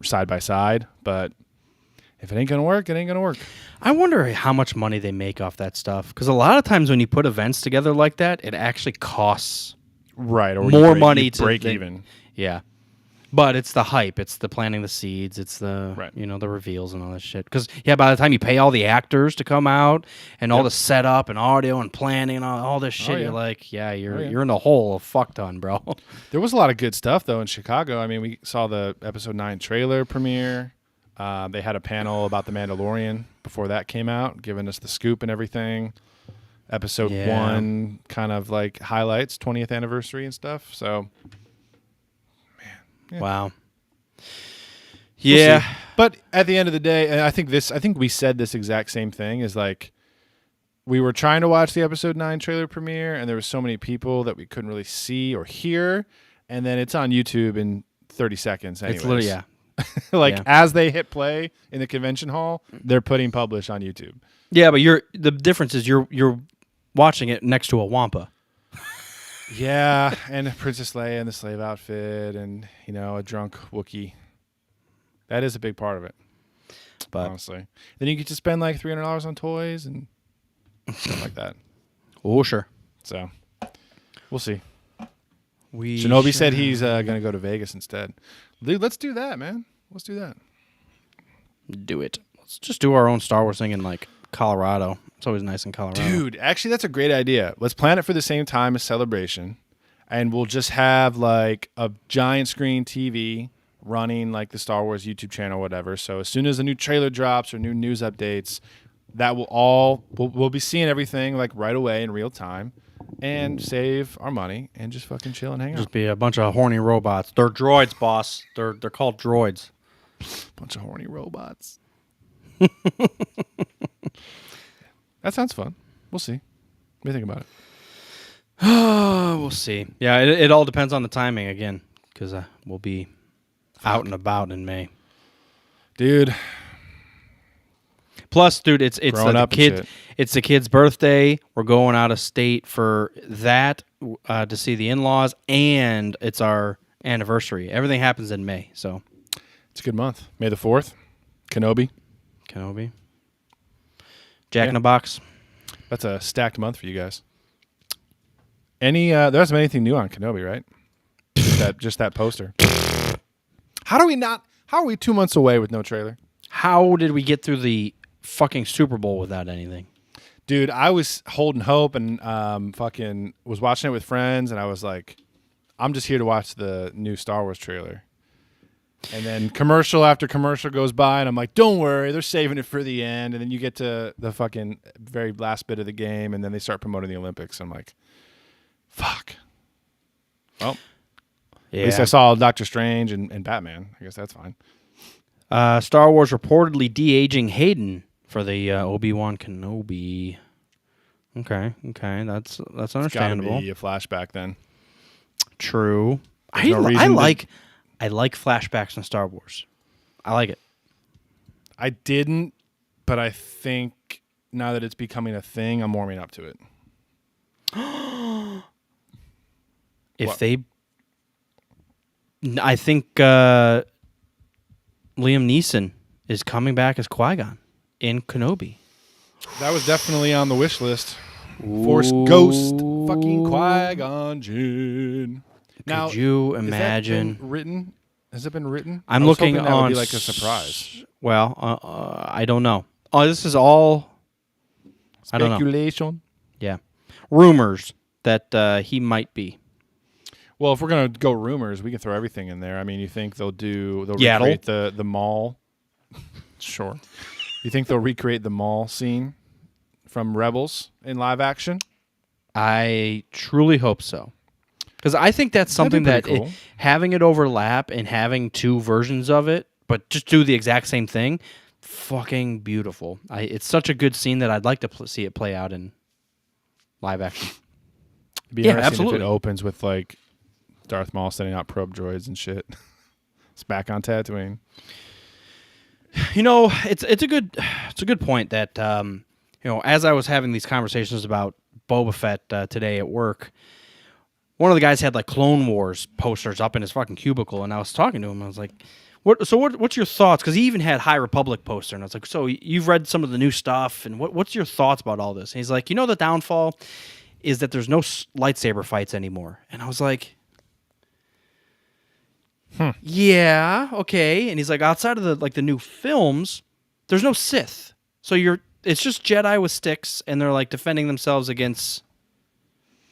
side by side, but if it ain't going to work, it ain't going to work. I wonder how much money they make off that stuff because a lot of times when you put events together like that, it actually costs Right, or more money to break even. Yeah, but it's the hype, it's the planting the seeds, it's the Right. you know the reveals and all that shit. Because by the time you pay all the actors to come out and all the setup and audio and planning and all this shit, yeah. you're like, you're in the hole a fuck ton, bro. There was a lot of good stuff though in Chicago. I mean, we saw the episode 9 trailer premiere. They had a panel about The Mandalorian before that came out, giving us the scoop and everything. Episode 1 kind of like highlights 20th anniversary and stuff. So, man. Yeah. Wow. We'll see. But at the end of the day, and I think we said this exact same thing, is like we were trying to watch the episode 9 trailer premiere, and there were so many people that we couldn't really see or hear, and then it's on YouTube in 30 seconds anyways. It's literally, as they hit play in the convention hall, they're putting publish on YouTube. Yeah, but the difference is you're watching it next to a Wampa. Yeah, and Princess Leia in the slave outfit, and a drunk Wookiee. That is a big part of it. But honestly, then you get to spend like $300 on toys and stuff like that. Oh, sure. So we'll see. Shinobi said he's going to go to Vegas instead. Dude, let's do that, man. Let's do that. Do it. Let's just do our own Star Wars thing in like Colorado. It's always nice in Colorado. Dude, actually, that's a great idea. Let's plan it for the same time as Celebration, and we'll just have like a giant screen TV running like the Star Wars YouTube channel, whatever. So as soon as a new trailer drops or new news updates, that will we'll be seeing everything like right away in real time, and save our money and just fucking chill and hang out. Just be a bunch of horny robots. They're droids, boss. They're called droids. Bunch of horny robots. That sounds fun. We'll see. What do you think about it? We'll see. Yeah, it all depends on the timing again, because we'll be out and about in May, dude. Plus, dude, it's the kid. It's the kid's birthday. We're going out of state for that to see the in-laws, and it's our anniversary. Everything happens in May, so it's a good month. May the 4th, Kenobi. Jack in a Box. That's a stacked month for you guys. There hasn't been anything new on Kenobi, right? just that poster. How are we 2 months away with no trailer? How did we get through the fucking Super Bowl without anything? Dude, I was holding hope and fucking was watching it with friends, and I was like, I'm just here to watch the new Star Wars trailer. And then commercial after commercial goes by, and I'm like, don't worry, they're saving it for the end. And then you get to the fucking very last bit of the game, and then they start promoting the Olympics. I'm like, fuck. Well, at least I saw Doctor Strange and Batman. I guess that's fine. Star Wars reportedly de-aging Hayden for the Obi-Wan Kenobi. Okay, that's understandable. It's gotta be a flashback then. True. I like flashbacks in Star Wars. I like it. I didn't, but I think now that it's becoming a thing, I'm warming up to it. I think Liam Neeson is coming back as Qui-Gon in Kenobi. That was definitely on the wish list. Force Ghost fucking Qui-Gon Jinn. Now, could you imagine? Has it been written? I'm looking on. That would be like a surprise. Well, I don't know. Oh, this is all speculation. Yeah, rumors that he might be. Well, if we're gonna go rumors, we can throw everything in there. I mean, you think they'll recreate the mall? Sure. You think they'll recreate the mall scene from Rebels in live action? I truly hope so. Because I think that's something that cool. Having it overlap and having two versions of it, but just do the exact same thing, fucking beautiful. It's such a good scene that I'd like to see it play out in live action. It'd be interesting if it opens with like Darth Maul sending out probe droids and shit. It's back on Tatooine. You know, it's a good point that as I was having these conversations about Boba Fett today at work. One of the guys had like Clone Wars posters up in his fucking cubicle, and I was talking to him. I was like, "What's your thoughts?" Because he even had High Republic poster, and I was like, "So you've read some of the new stuff, and what's your thoughts about all this?" And he's like, "The downfall is that there's no lightsaber fights anymore." And I was like, "Yeah, okay." And he's like, "Outside of the new films, there's no Sith, so it's just Jedi with sticks, and they're like defending themselves against."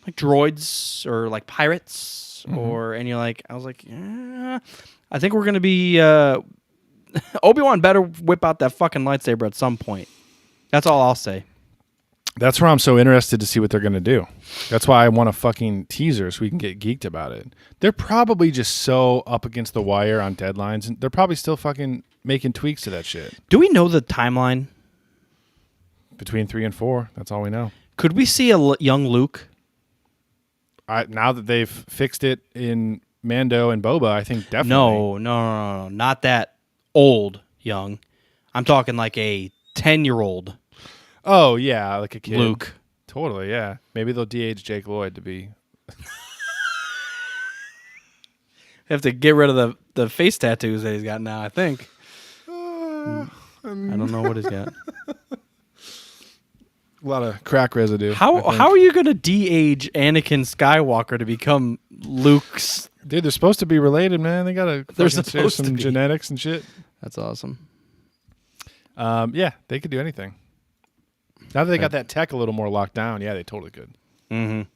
Like droids or like pirates and you're like, I was like, yeah, I think we're going to be Obi-Wan better whip out that fucking lightsaber at some point. That's all I'll say. That's where I'm so interested to see what they're going to do. That's why I want a fucking teaser so we can get geeked about it. They're probably just so up against the wire on deadlines, and they're probably still fucking making tweaks to that shit. Do we know the timeline? Between 3 and 4, that's all we know. Could we see a young Luke? Now that they've fixed it in Mando and Boba, I think definitely. No, not that old young. I'm talking like a 10-year-old. Oh, yeah, like a kid. Luke. Totally, yeah. Maybe they'll de-age Jake Lloyd to be... Have to get rid of the face tattoos that he's got now, I think. I don't know what he's got. A lot of crack residue. How are you going to de-age Anakin Skywalker to become Luke's... Dude, they're supposed to be related, man. They got to share to some be. genetics and shit. That's awesome. Yeah, they could do anything. Now that they got that tech a little more locked down, yeah, they totally could. Mm-hmm.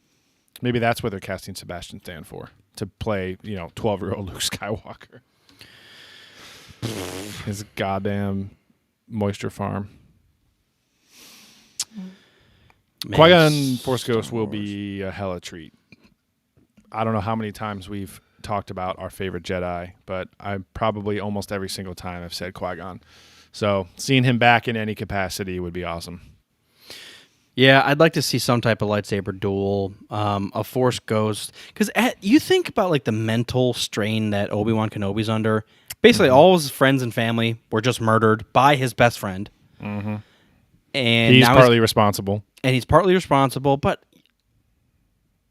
Maybe that's what they're casting Sebastian Stan for, to play, 12-year-old Luke Skywalker. His goddamn moisture farm. Qui-Gon Force Ghost will be a hella treat. I don't know how many times we've talked about our favorite Jedi, but I probably almost every single time I've said Qui-Gon. So seeing him back in any capacity would be awesome. Yeah, I'd like to see some type of lightsaber duel, a Force Ghost. Because you think about like the mental strain that Obi-Wan Kenobi's under. Basically, all his friends and family were just murdered by his best friend. Mm-hmm. And he's partly responsible. And he's partly responsible, but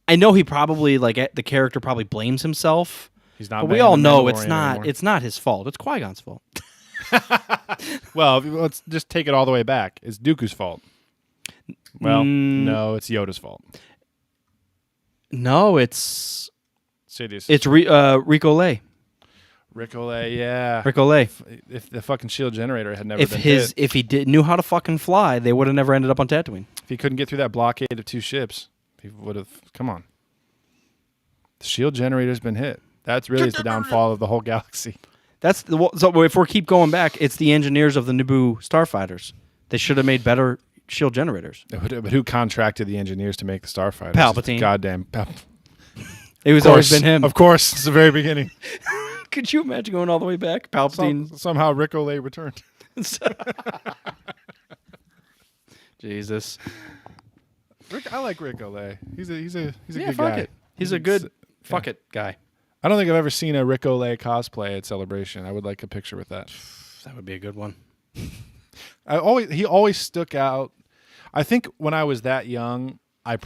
I know he probably, the character probably blames himself. He's not. But we all know it's anymore. not his fault. It's Qui-Gon's fault. Well, let's just take it all the way back. It's Dooku's fault. Well, no, it's Yoda's fault. No, it's Sidious. It's Rico Lay. Rico Lay, yeah. Rico Lay. If the fucking shield generator had never been hit. If he knew how to fucking fly, they would have never ended up on Tatooine. If he couldn't get through that blockade of 2 ships, he would have. Come on. The shield generator's been hit. That's really the downfall of the whole galaxy. So if we keep going back, it's the engineers of the Naboo starfighters. They should have made better shield generators. But who contracted the engineers to make the starfighters? Palpatine. Goddamn. It was always been him. Of course, since the very beginning. Could you imagine going all the way back? Palpatine. Somehow Rick Olay returned. Jesus. I like Rick Olay. He's a good fuck guy. it. He's a good fuck it guy. I don't think I've ever seen a Rick Olay cosplay at Celebration. I would like a picture with that. That would be a good one. He always stuck out. I think when I was that young, I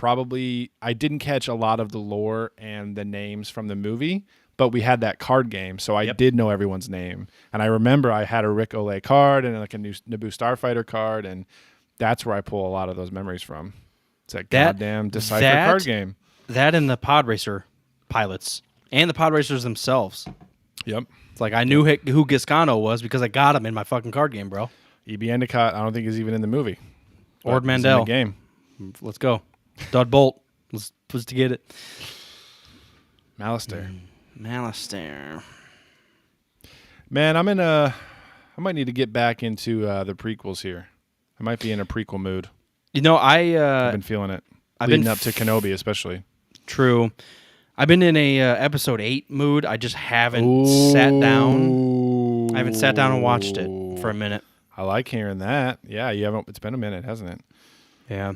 didn't catch a lot of the lore and the names from the movie, but we had that card game, so I did know everyone's name. And I remember I had a Rick Olay card and like a new Naboo Starfighter card, and that's where I pull a lot of those memories from. It's that goddamn Decipher card game. That and the pod racer pilots and the pod racers themselves. Yep. It's like I knew who Giscano was because I got him in my fucking card game, bro. E.B. Endicott, I don't think he's even in the movie. Ord Mandel. In the game. Let's go. Dud Bolt. Let's to get it. Malister. Malister. Man, I might need to get back into the prequels here. I might be in a prequel mood. I've been feeling it. I've leading been up to Kenobi, especially. True. I've been in a episode 8 mood. I just haven't sat down. I haven't sat down and watched it for a minute. I like hearing that. Yeah, you haven't. It's been a minute, hasn't it? Yeah.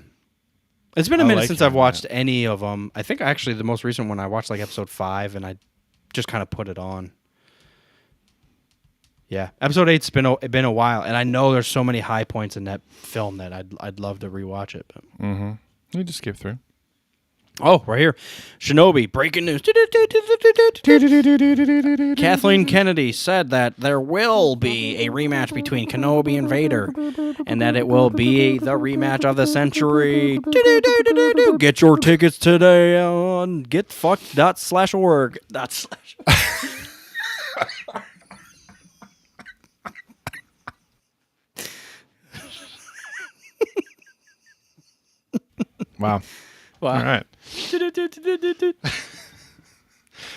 It's been a minute since I've watched any of them. I think actually the most recent one I watched like episode 5, and I just kind of put it on. Yeah, episode 8's been a while, and I know there's so many high points in that film that I'd love to rewatch it. But. Mm-hmm. You just skip through. Oh, right here. Shinobi, breaking news. Kathleen Kennedy said that there will be a rematch between Kenobi and Vader, and that it will be the rematch of the century. Get your tickets today on getfucked.org. Wow. Wow. All right.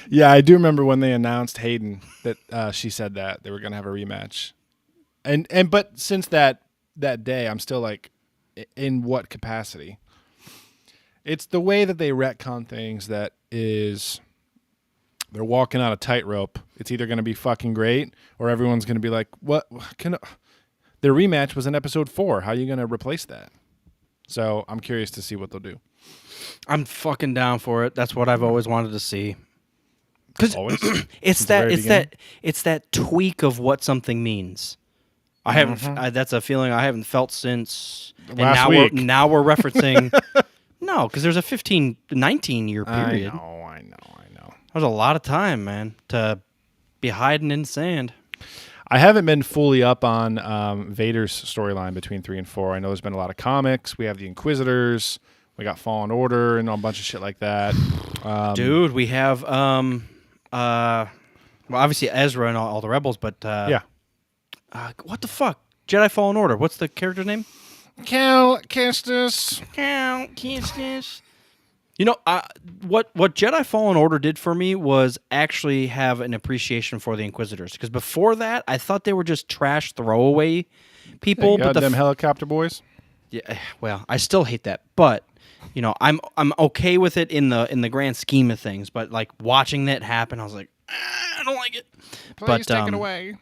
Yeah, I do remember when they announced Hayden that she said that they were going to have a rematch. But since that day, I'm still like, in what capacity? It's the way that they retcon things that is, they're walking on a tightrope. It's either going to be fucking great or everyone's going to be like, what? Their rematch was in episode 4. How are you going to replace that? So I'm curious to see what they'll do. I'm fucking down for it. That's what I've always wanted to see. Because it's that tweak of what something means. I haven't. That's a feeling I haven't felt since last week. Now we're referencing. No, because there's a 19 year period. I know. That was a lot of time, man, to be hiding in sand. I haven't been fully up on Vader's storyline between 3 and 4. I know there's been a lot of comics. We have the Inquisitors. We got Fallen Order and a bunch of shit like that. Dude, we have well, obviously Ezra and all the rebels, but yeah. What the fuck? Jedi Fallen Order. What's the character's name? Cal Kestis. You know, what Jedi Fallen Order did for me was actually have an appreciation for the Inquisitors. Because before that, I thought they were just trash throwaway people. But them helicopter boys. Yeah, well, I still hate that, but you know, I'm okay with it in the grand scheme of things. But like watching that happen, I was like, I don't like it. Please take it away.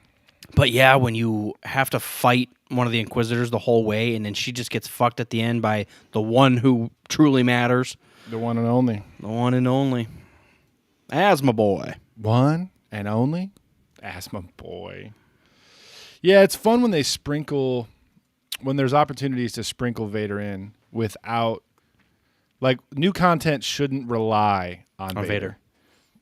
But yeah, when you have to fight one of the Inquisitors the whole way, and then she just gets fucked at the end by the one who truly matters. The one and only. The one and only. Asthma boy. One and only? Asthma boy. Yeah, it's fun when they sprinkle, when there's opportunities to sprinkle Vader in without, like, new content shouldn't rely on Vader.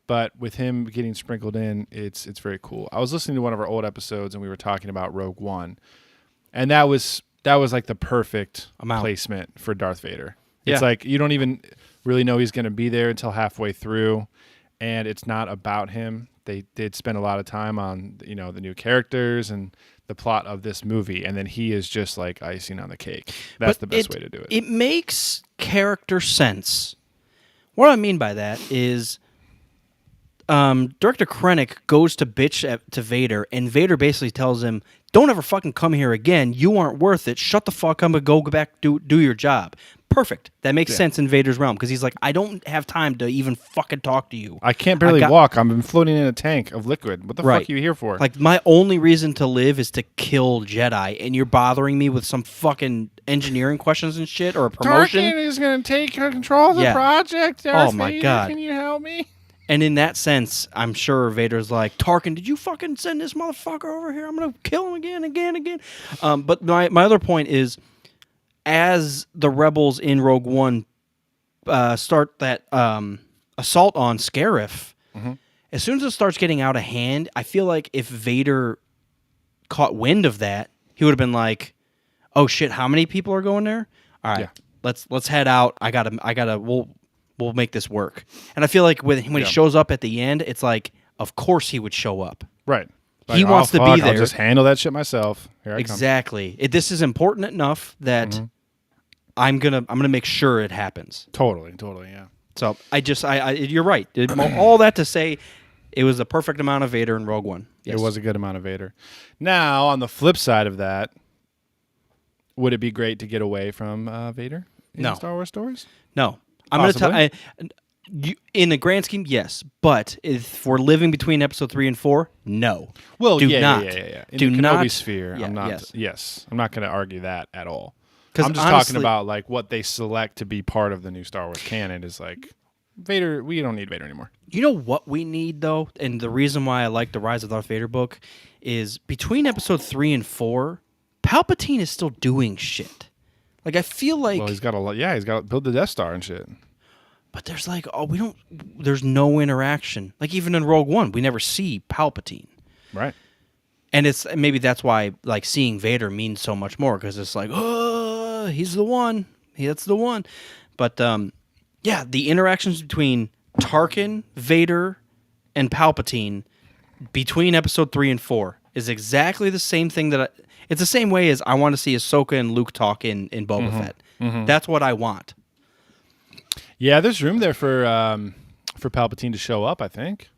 But with him getting sprinkled in, it's very cool. I was listening to one of our old episodes, and we were talking about Rogue One, and that was like the perfect placement for Darth Vader. It's like you don't even really know he's going to be there until halfway through, and it's not about him. They did spend a lot of time on the new characters and the plot of this movie, and then he is just like icing on the cake. That's the best way to do it. It makes character sense. What I mean by that is Director Krennic goes to bitch to Vader, and Vader basically tells him, don't ever fucking come here again. You aren't worth it. Shut the fuck up and go back, do your job. Perfect. That makes sense in Vader's realm, because he's like, I don't have time to even fucking talk to you. I can't barely walk. I'm floating in a tank of liquid. What the fuck are you here for? Like, my only reason to live is to kill Jedi, and you're bothering me with some fucking engineering questions and shit, or a promotion. Tarkin is going to take control of the project. Oh my God. Can you help me? And in that sense, I'm sure Vader's like, Tarkin, did you fucking send this motherfucker over here? I'm going to kill him again. But my other point is, as the rebels in Rogue One start that assault on Scarif, as soon as it starts getting out of hand, I feel like if Vader caught wind of that, he would have been like, "Oh shit, how many people are going there? All right, let's head out. We'll make this work." And I feel like when he shows up at the end, it's like, of course he would show up. Right. Like, he wants to be there. I'll just handle that shit myself. Here I come. This is important enough that I'm gonna make sure it happens. Totally, yeah. So you're right. All that to say, it was the perfect amount of Vader in Rogue One. Yes. It was a good amount of Vader. Now, on the flip side of that, would it be great to get away from Vader in Star Wars stories? No. I'm going to tell you, in the grand scheme, yes. But if we're living between episode 3 and 4, no. Well, do not. In the Kenobi sphere, I'm not. Yes, I'm not going to argue that at all. I'm just talking about like what they select to be part of the new Star Wars canon is like Vader. We don't need Vader anymore. You know what we need though, and the reason why I like the Rise of Darth Vader book is between episode 3 and 4, Palpatine is still doing shit. Like I feel like he's got to build the Death Star and shit. But there's like there's no interaction. Like even in Rogue One, we never see Palpatine. Right. And maybe that's why like seeing Vader means so much more, because it's like, oh, he's the one. That's the one. But the interactions between Tarkin, Vader, and Palpatine between episode 3 and 4 is exactly the same thing it's the same way as I want to see Ahsoka and Luke talk in Boba Fett. That's what I want. Yeah, there's room there for Palpatine to show up, I think.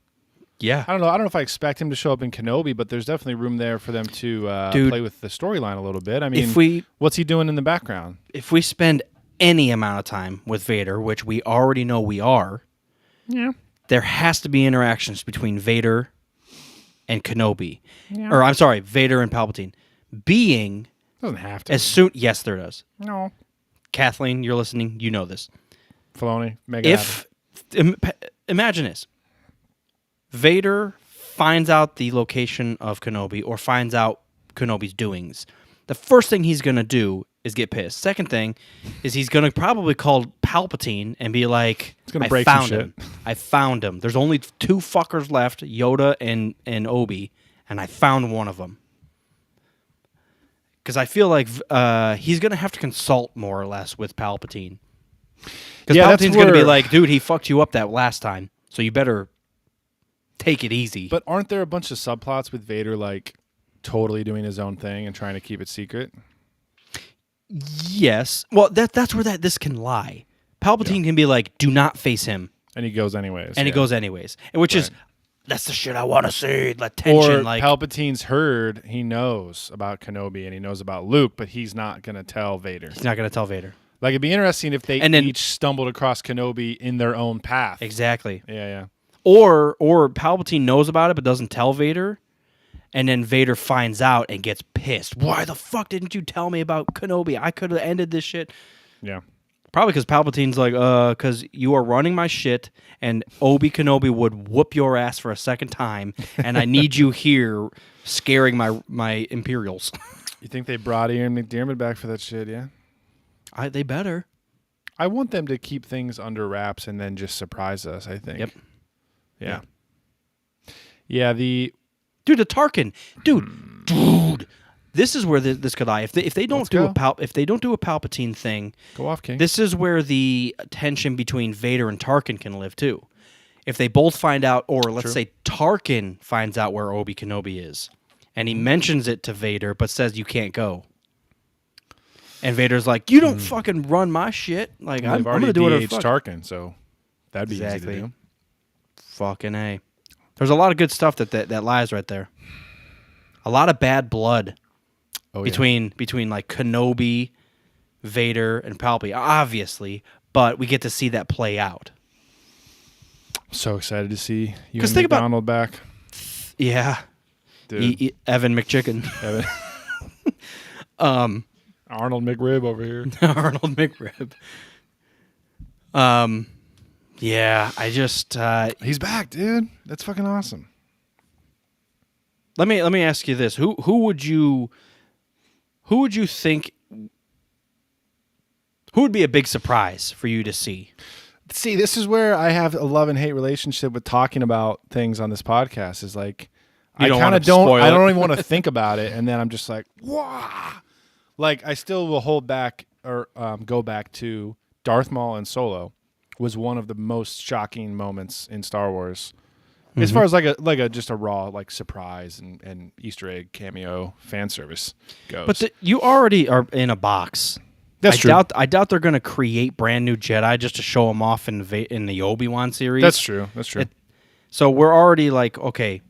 Yeah. I don't know if I expect him to show up in Kenobi, but there's definitely room there for them to play with the storyline a little bit. I mean, what's he doing in the background? If we spend any amount of time with Vader, which we already know we are, there has to be interactions between Vader and Kenobi. Yeah. Or, I'm sorry, Vader and Palpatine. Doesn't have to. Yes, there does. No. Kathleen, you're listening. You know this. Filoni, make it happen. Imagine this. Vader finds out the location of Kenobi or finds out Kenobi's doings. The first thing he's going to do is get pissed. Second thing is he's going to probably call Palpatine and be like, I found him. There's only 2 fuckers left, Yoda and Obi, and I found one of them. Because I feel like he's going to have to consult more or less with Palpatine. Because Palpatine's going to be like, dude, he fucked you up that last time, so you better take it easy. But aren't there a bunch of subplots with Vader, like, totally doing his own thing and trying to keep it secret? Yes. Well, that's where this can lie. Palpatine can be like, do not face him. And he goes anyways. And which is, that's the shit I want to see. The tension. Or Palpatine's heard, he knows about Kenobi and he knows about Luke, but he's not going to tell Vader. He's not going to tell Vader. Like, it'd be interesting if they each stumbled across Kenobi in their own path. Exactly. Yeah. Or Palpatine knows about it but doesn't tell Vader, and then Vader finds out and gets pissed. Why the fuck didn't you tell me about Kenobi? I could have ended this shit. Yeah. Probably because Palpatine's like, because you are running my shit, and Obi Kenobi would whoop your ass for a second time, and I need you here scaring my Imperials. You think they brought Ian McDiarmid back for that shit, yeah? They better. I want them to keep things under wraps and then just surprise us, I think. Yep. Yeah. Yeah, the Tarkin. Dude. This is where this could lie. If they don't do a Palpatine thing, go off, King. This is where the tension between Vader and Tarkin can live too. If they both find out, or let's say Tarkin finds out where Obi Kenobi is, and he mentions it to Vader, but says you can't go. And Vader's like, you don't fucking run my shit. Like, I'm going to do it. Tarkin, so that'd be easy to do. Fucking A. There's a lot of good stuff that lies right there. A lot of bad blood between like Kenobi, Vader, and Palpatine, obviously, but we get to see that play out. I'm so excited to see you and Arnold back. Yeah. Dude. Evan McChicken. Arnold McRib over here. Arnold McRib. Yeah, I just he's back, dude. That's fucking awesome. Let me ask you this: who would you think would be a big surprise for you to see? See, this is where I have a love and hate relationship with talking about things on this podcast. Is like I don't even want to think about it, and then I'm just like, wow. Like, I still will hold back or go back to Darth Maul and Solo was one of the most shocking moments in Star Wars. As far as just a raw like surprise and Easter egg cameo fan service goes. But you already are in a box. That's true. I doubt they're going to create brand new Jedi just to show them off in the Obi-Wan series. That's true. So we're already like, okay,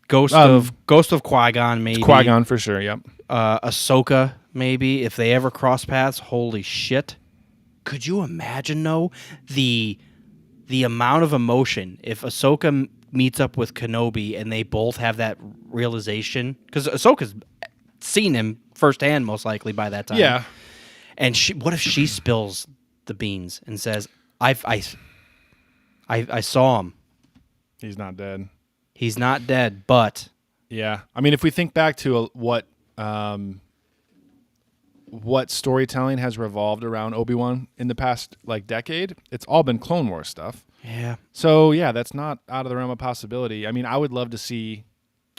Ghost of Qui-Gon maybe. Qui-Gon for sure, yep. Ahsoka maybe, if they ever cross paths. Holy shit. Could you imagine, though, the amount of emotion if Ahsoka meets up with Kenobi and they both have that realization? Because Ahsoka's seen him firsthand, most likely, by that time. Yeah. And what if she spills the beans and says, I saw him. He's not dead. He's not dead, but... Yeah. I mean, if we think back to what storytelling has revolved around Obi-Wan in the past like decade, it's all been Clone Wars stuff. Yeah. So, yeah, that's not out of the realm of possibility. I mean, I would love to see...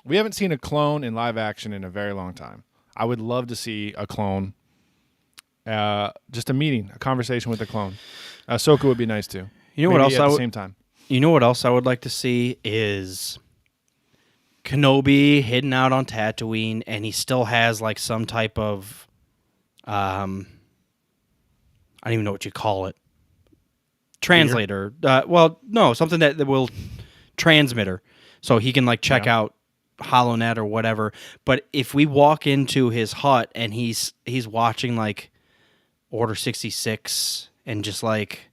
We haven't seen a clone in live action in a very long time. I would love to see a clone, just a meeting, a conversation with a clone. Ahsoka would be nice, too. You know what else at the same time. You know what else I would like to see is Kenobi hidden out on Tatooine, and he still has like some type of, I don't even know what you call it, translator. Well, no, something that will transmitter. so he can like check out HoloNet or whatever. But if we walk into his hut and he's watching like Order 66 and just like,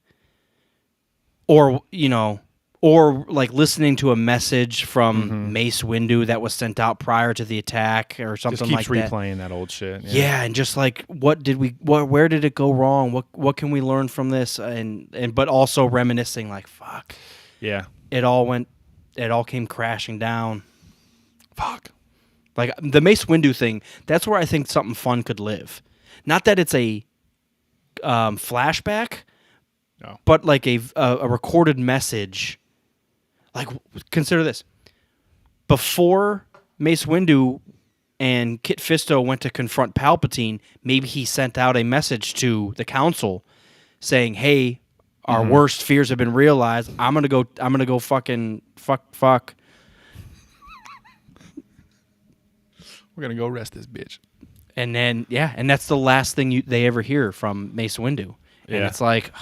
or like listening to a message from Mace Windu that was sent out prior to the attack or something like that. Just keeps replaying that old shit. Yeah, and just like where did it go wrong? What can we learn from this? And but also reminiscing like fuck. Yeah. It all came crashing down. Fuck. Like the Mace Windu thing, that's where I think something fun could live. Not that it's a flashback, but like a recorded message. Like, consider this. Before Mace Windu and Kit Fisto went to confront Palpatine, maybe he sent out a message to the Council saying, "Hey, our worst fears have been realized. I'm gonna go fucking fuck. We're gonna go arrest this bitch." And then and that's the last thing they ever hear from Mace Windu. And it's like,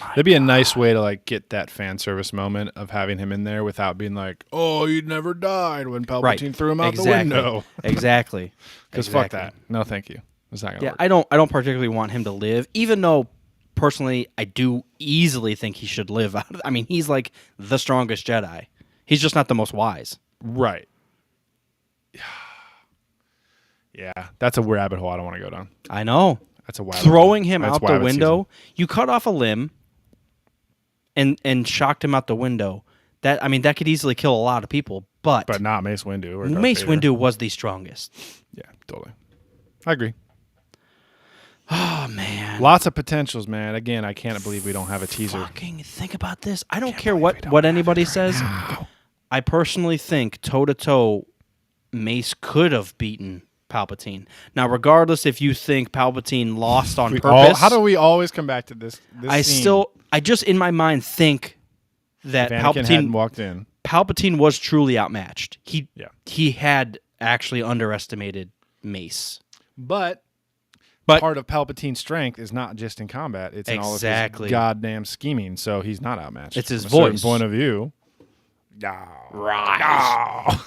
that'd be a nice way to like get that fan service moment of having him in there without being like, "Oh, you never died" when Palpatine threw him out the window. Exactly. Because fuck that. No, thank you. It's not gonna work. I don't particularly want him to live, even though personally I do easily think he should live. I mean, he's like the strongest Jedi. He's just not the most wise. Right. Yeah, that's a rabbit hole I don't want to go down. I know. That's a wild throwing him out the window. You cut off a limb and shocked him out the window. That could easily kill a lot of people, but not Mace Windu. Or Mace Windu was the strongest. Yeah, totally. I agree. Oh man, lots of potentials, man. Again, I can't believe we don't have a teaser. Fucking think about this. I don't care what anybody says. I personally think toe to toe, Mace could have beaten Palpatine. Now, regardless if you think Palpatine lost on purpose, how do we always come back to this scene? I just in my mind think that Palpatine hadn't walked in. Palpatine was truly outmatched. He had actually underestimated Mace. But part of Palpatine's strength is not just in combat; it's in all of his goddamn scheming. So he's not outmatched. It's his From voice. A certain point of view. No. Right. No.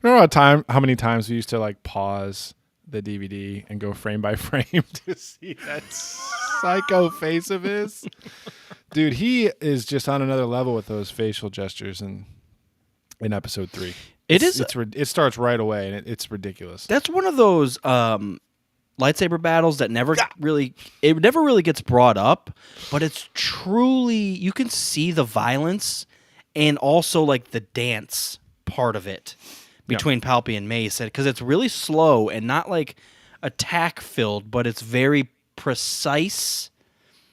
Remember how many times we used to like pause the DVD and go frame by frame to see that psycho face of his? Dude, he is just on another level with those facial gestures in episode 3. It starts right away and it's ridiculous. That's one of those lightsaber battles that never really gets brought up, but it's truly, you can see the violence and also like the dance part of it between Palpy and Mace, because it's really slow and not like attack filled, but it's very precise,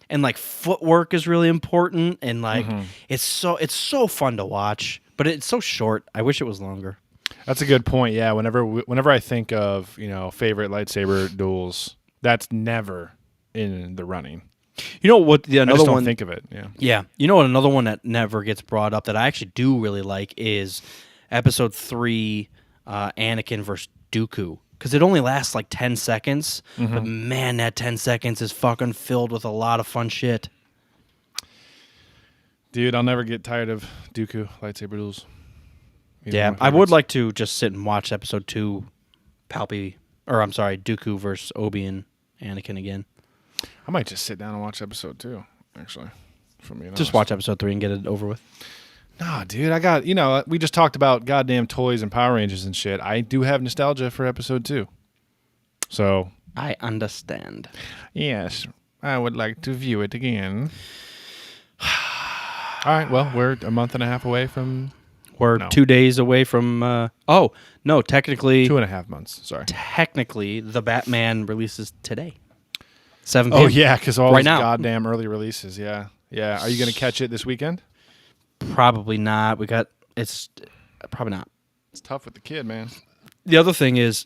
and like footwork is really important, and like it's so fun to watch, but it's so short. I wish it was longer. That's a good point. Yeah, whenever I think of favorite lightsaber duels, that's never in the running. You know what? I just don't think of it. Yeah. You know what? Another one that never gets brought up that I actually do really like is Episode 3, Anakin versus Dooku, because it only lasts like 10 seconds, but man, that 10 seconds is fucking filled with a lot of fun shit. Dude, I'll never get tired of Dooku lightsaber duels. I would like to just sit and watch Episode 2, Dooku versus Obi and Anakin again. I might just sit down and watch Episode 2, actually. Just watch Episode 3 and get it over with. Nah, dude, I got, we just talked about goddamn toys and Power Rangers and shit. I do have nostalgia for Episode 2. So. I understand. Yes, I would like to view it again. All right, well, we're a month and a half away from. We're 2 days away from. Technically. 2.5 months, sorry. Technically, the Batman releases today. 7 p.m. Oh, yeah, because all right these now. Goddamn early releases, yeah. Yeah, are you going to catch it this weekend? Probably not. It's probably not. It's tough with the kid, man. The other thing is,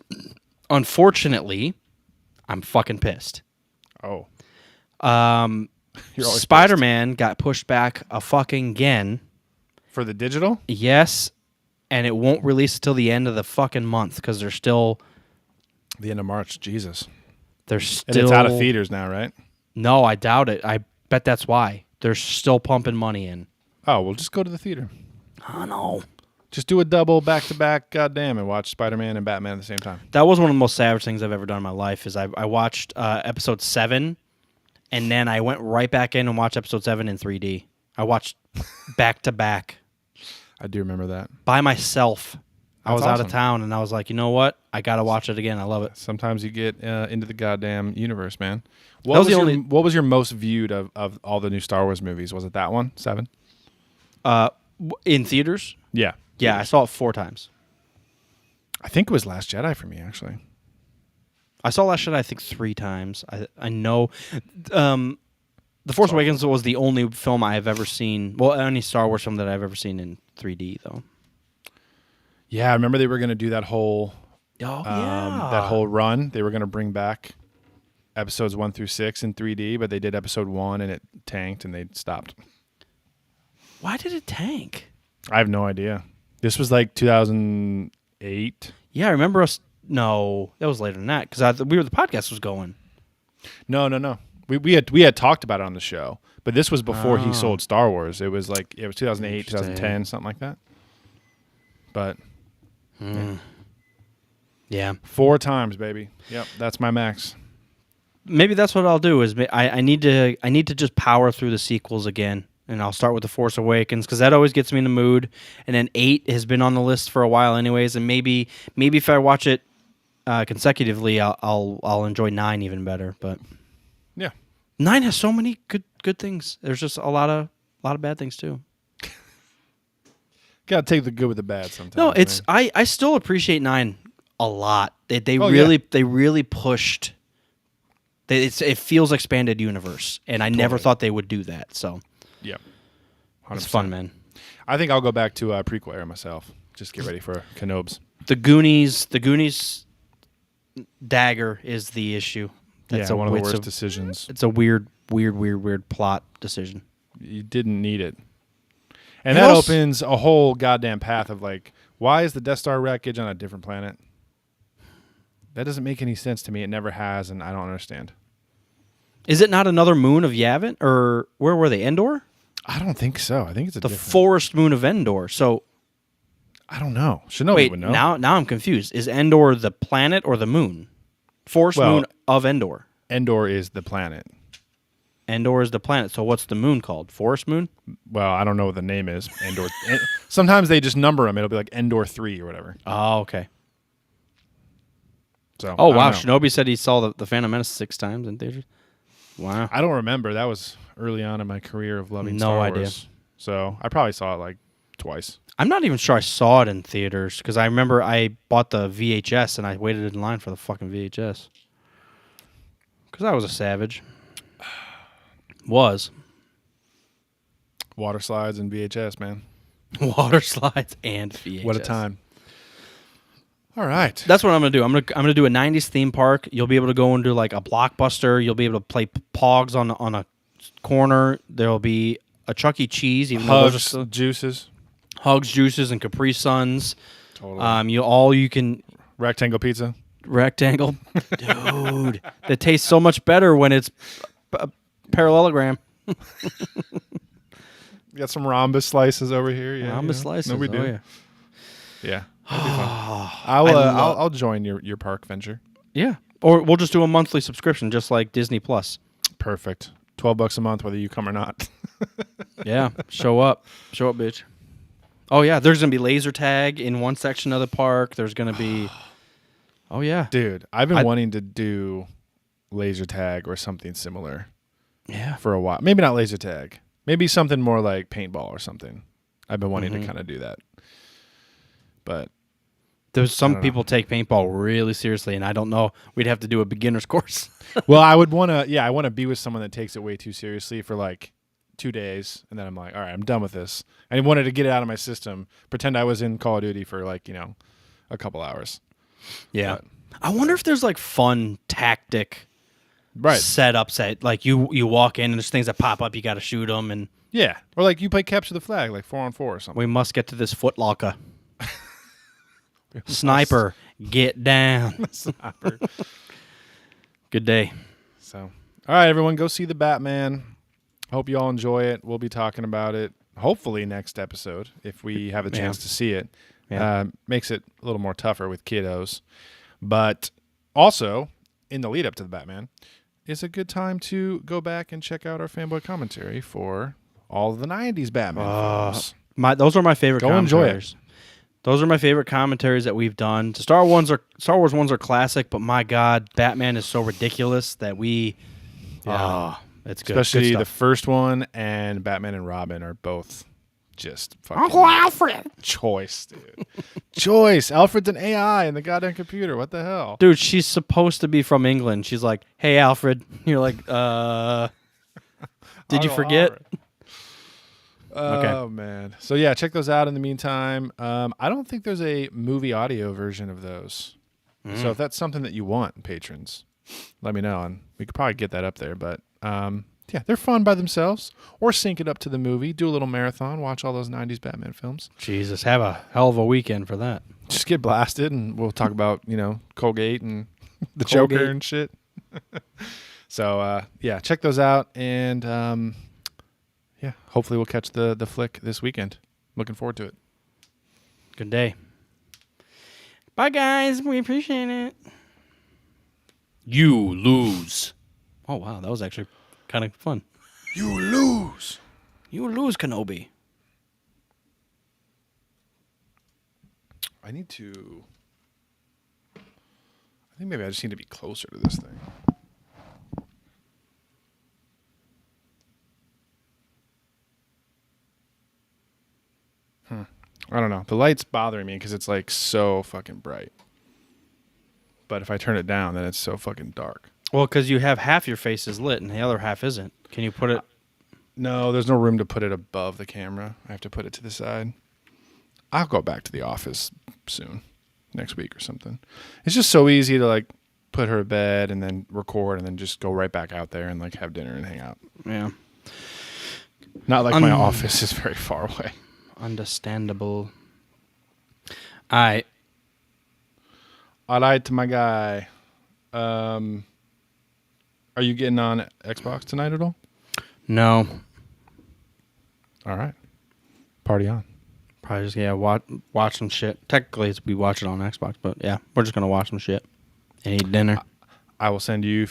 unfortunately, I'm fucking pissed. Oh. Spider-Man got pushed back a fucking again. For the digital? Yes, and it won't release until the end of the fucking month because they're still. The end of March, Jesus. They're still. And it's out of theaters now, right? No, I doubt it. I bet that's why. They're still pumping money in. Oh, well, just go to the theater. I know. Just do a double back-to-back, goddamn, and watch Spider-Man and Batman at the same time. That was one of the most savage things I've ever done in my life. Is I watched episode 7, and then I went right back in and watched episode 7 in 3D. I watched back to back. I do remember that. By myself. I was out of awesome. town, and I was like, you know what? I gotta watch it again. I love it. Sometimes you get into the goddamn universe, man. That was the only- What was your most viewed of all the new Star Wars movies? Was it that one? 7? In theaters? Yeah. Yeah, I saw it 4 times. I think it was Last Jedi for me, actually. I saw Last Jedi, I think, 3 times. I know. The Force Awakens was the only film I have ever seen. Well, any Star Wars film that I've ever seen in 3D, though. Yeah, I remember they were going to do that whole yeah. that whole run. They were going to bring back episodes 1 through 6 in 3D, but they did episode 1 and it tanked and they stopped. Why did it tank? I have no idea. This was like 2008. Yeah, I remember us. No, that was later than that because the podcast was going. No. We had talked about it on the show, but this was before he sold Star Wars. It was 2008, 2010, something like that. But yeah, 4 times, baby. Yep, that's my max. maybe that's what I'll do. Is I need to just power through the sequels again. And I'll start with The Force Awakens because that always gets me in the mood. And then 8 has been on the list for a while anyways. And maybe if I watch it consecutively, I'll enjoy 9 even better. But Yeah. 9 has so many good things. There's just a lot of bad things too. Got to take the good with the bad sometimes. No, it's man. I still appreciate 9 a lot. They really pushed. It feels expanded universe, and I never thought they would do that. So. Yeah. 100%. It's fun, man. I think I'll go back to prequel era myself. Just get ready for Kenobes. The Goonies dagger is the issue. That's one of the worst decisions. It's a weird plot decision. You didn't need it. And that opens a whole goddamn path of why is the Death Star wreckage on a different planet? That doesn't make any sense to me. It never has, and I don't understand. Is it not another moon of Yavin? Or where were they? Endor? I don't think so. I think it's the forest moon of Endor. So I don't know. Shinobi would know. Now I'm confused. Is Endor the planet or the moon? Forest moon of Endor. Endor is the planet. Endor is the planet. So what's the moon called? Forest moon? Well, I don't know what the name is. Endor. Sometimes they just number them. It'll be like Endor 3 or whatever. Oh, okay. So. Oh wow! Shinobi said he saw the Phantom Menace 6 times in theaters. Wow. I don't remember. That was early on in my career of loving Star Wars. No idea. So I probably saw it twice. I'm not even sure I saw it in theaters because I remember I bought the VHS and I waited in line for the fucking VHS. Because I was a savage. Was. Water slides and VHS, man. Water slides and VHS. What a time. All right. That's what I'm going to do. I'm going to do a 90s theme park. You'll be able to go into a Blockbuster. You'll be able to play Pogs on a corner. There'll be a Chuck E. Cheese. Even Hugs, Juices. Hugs, Juices, and Capri Suns. Totally. You can... Rectangle pizza. Rectangle. Dude. That tastes so much better when it's a parallelogram. You got some rhombus slices over here. Yeah, rhombus slices. No, we do. Oh, yeah. Yeah. I'll join your park venture. Yeah. Or we'll just do a monthly subscription just like Disney Plus. Perfect. $12 a month whether you come or not. Yeah. Show up, bitch. Oh yeah, there's going to be laser tag in one section of the park. There's going to be Oh yeah. Dude, I've been wanting to do laser tag or something similar. Yeah. For a while. Maybe not laser tag. Maybe something more like paintball or something. I've been wanting to kind of do that. But there's some people take paintball really seriously, and I don't know. We'd have to do a beginner's course. Well, I would want to. Yeah, I want to be with someone that takes it way too seriously for 2 days, and then I'm like, all right, I'm done with this. I wanted to get it out of my system. Pretend I was in Call of Duty for a couple hours. Yeah, but I wonder if there's fun tactic setups that you walk in and there's things that pop up. You got to shoot them, and yeah, or you play capture the flag 4-on-4 or something. We must get to this footlocker. Sniper, get down. Sniper. Good day. So, all right, everyone, go see the Batman. Hope you all enjoy it. We'll be talking about it hopefully next episode if we have a chance to see it. Yeah. Makes it a little more tougher with kiddos. But also, in the lead up to the Batman, is a good time to go back and check out our fanboy commentary for all of the 90s Batman films. Those are my favorite commentaries. Enjoy it. Those are my favorite commentaries that we've done. The Star Wars ones are classic, but my God, Batman is so ridiculous that we... it's good. Especially good the stuff. first one and Batman and Robin are both just fucking Uncle Alfred. choice, dude. Choice. Alfred's an AI in the goddamn computer. What the hell? Dude, she's supposed to be from England. She's like, hey, Alfred. You're like, did you forget? Oh, man. So, yeah, check those out in the meantime. I don't think there's a movie audio version of those. So if that's something that you want, patrons, let me know. And we could probably get that up there. But, yeah, they're fun by themselves. Or sync it up to the movie. Do a little marathon. Watch all those 90s Batman films. Jesus, have a hell of a weekend for that. Just get blasted, and we'll talk about, Colgate and the Colgate. Joker and shit. So, yeah, check those out. And, yeah, hopefully we'll catch the flick this weekend. Looking forward to it. Good day. Bye, guys. We appreciate it. You lose. Oh, wow. That was actually kind of fun. You lose. You lose, Kenobi. I think maybe I just need to be closer to this thing. I don't know. The light's bothering me because it's like so fucking bright. But if I turn it down, then it's so fucking dark. Well, because you have half your face is lit and the other half isn't. Can you put it... No, there's no room to put it above the camera. I have to put it to the side. I'll go back to the office soon, next week or something. It's just so easy to like put her to bed and then record and then just go right back out there and like have dinner and hang out. Yeah. Not like my office is very far away. Understandable. All right. All right, to my guy. Are you getting on Xbox tonight at all? No. All right. Party on. Probably just, watch some shit. Technically, we watch it on Xbox, but yeah, we're just going to watch some shit and eat dinner. I will send you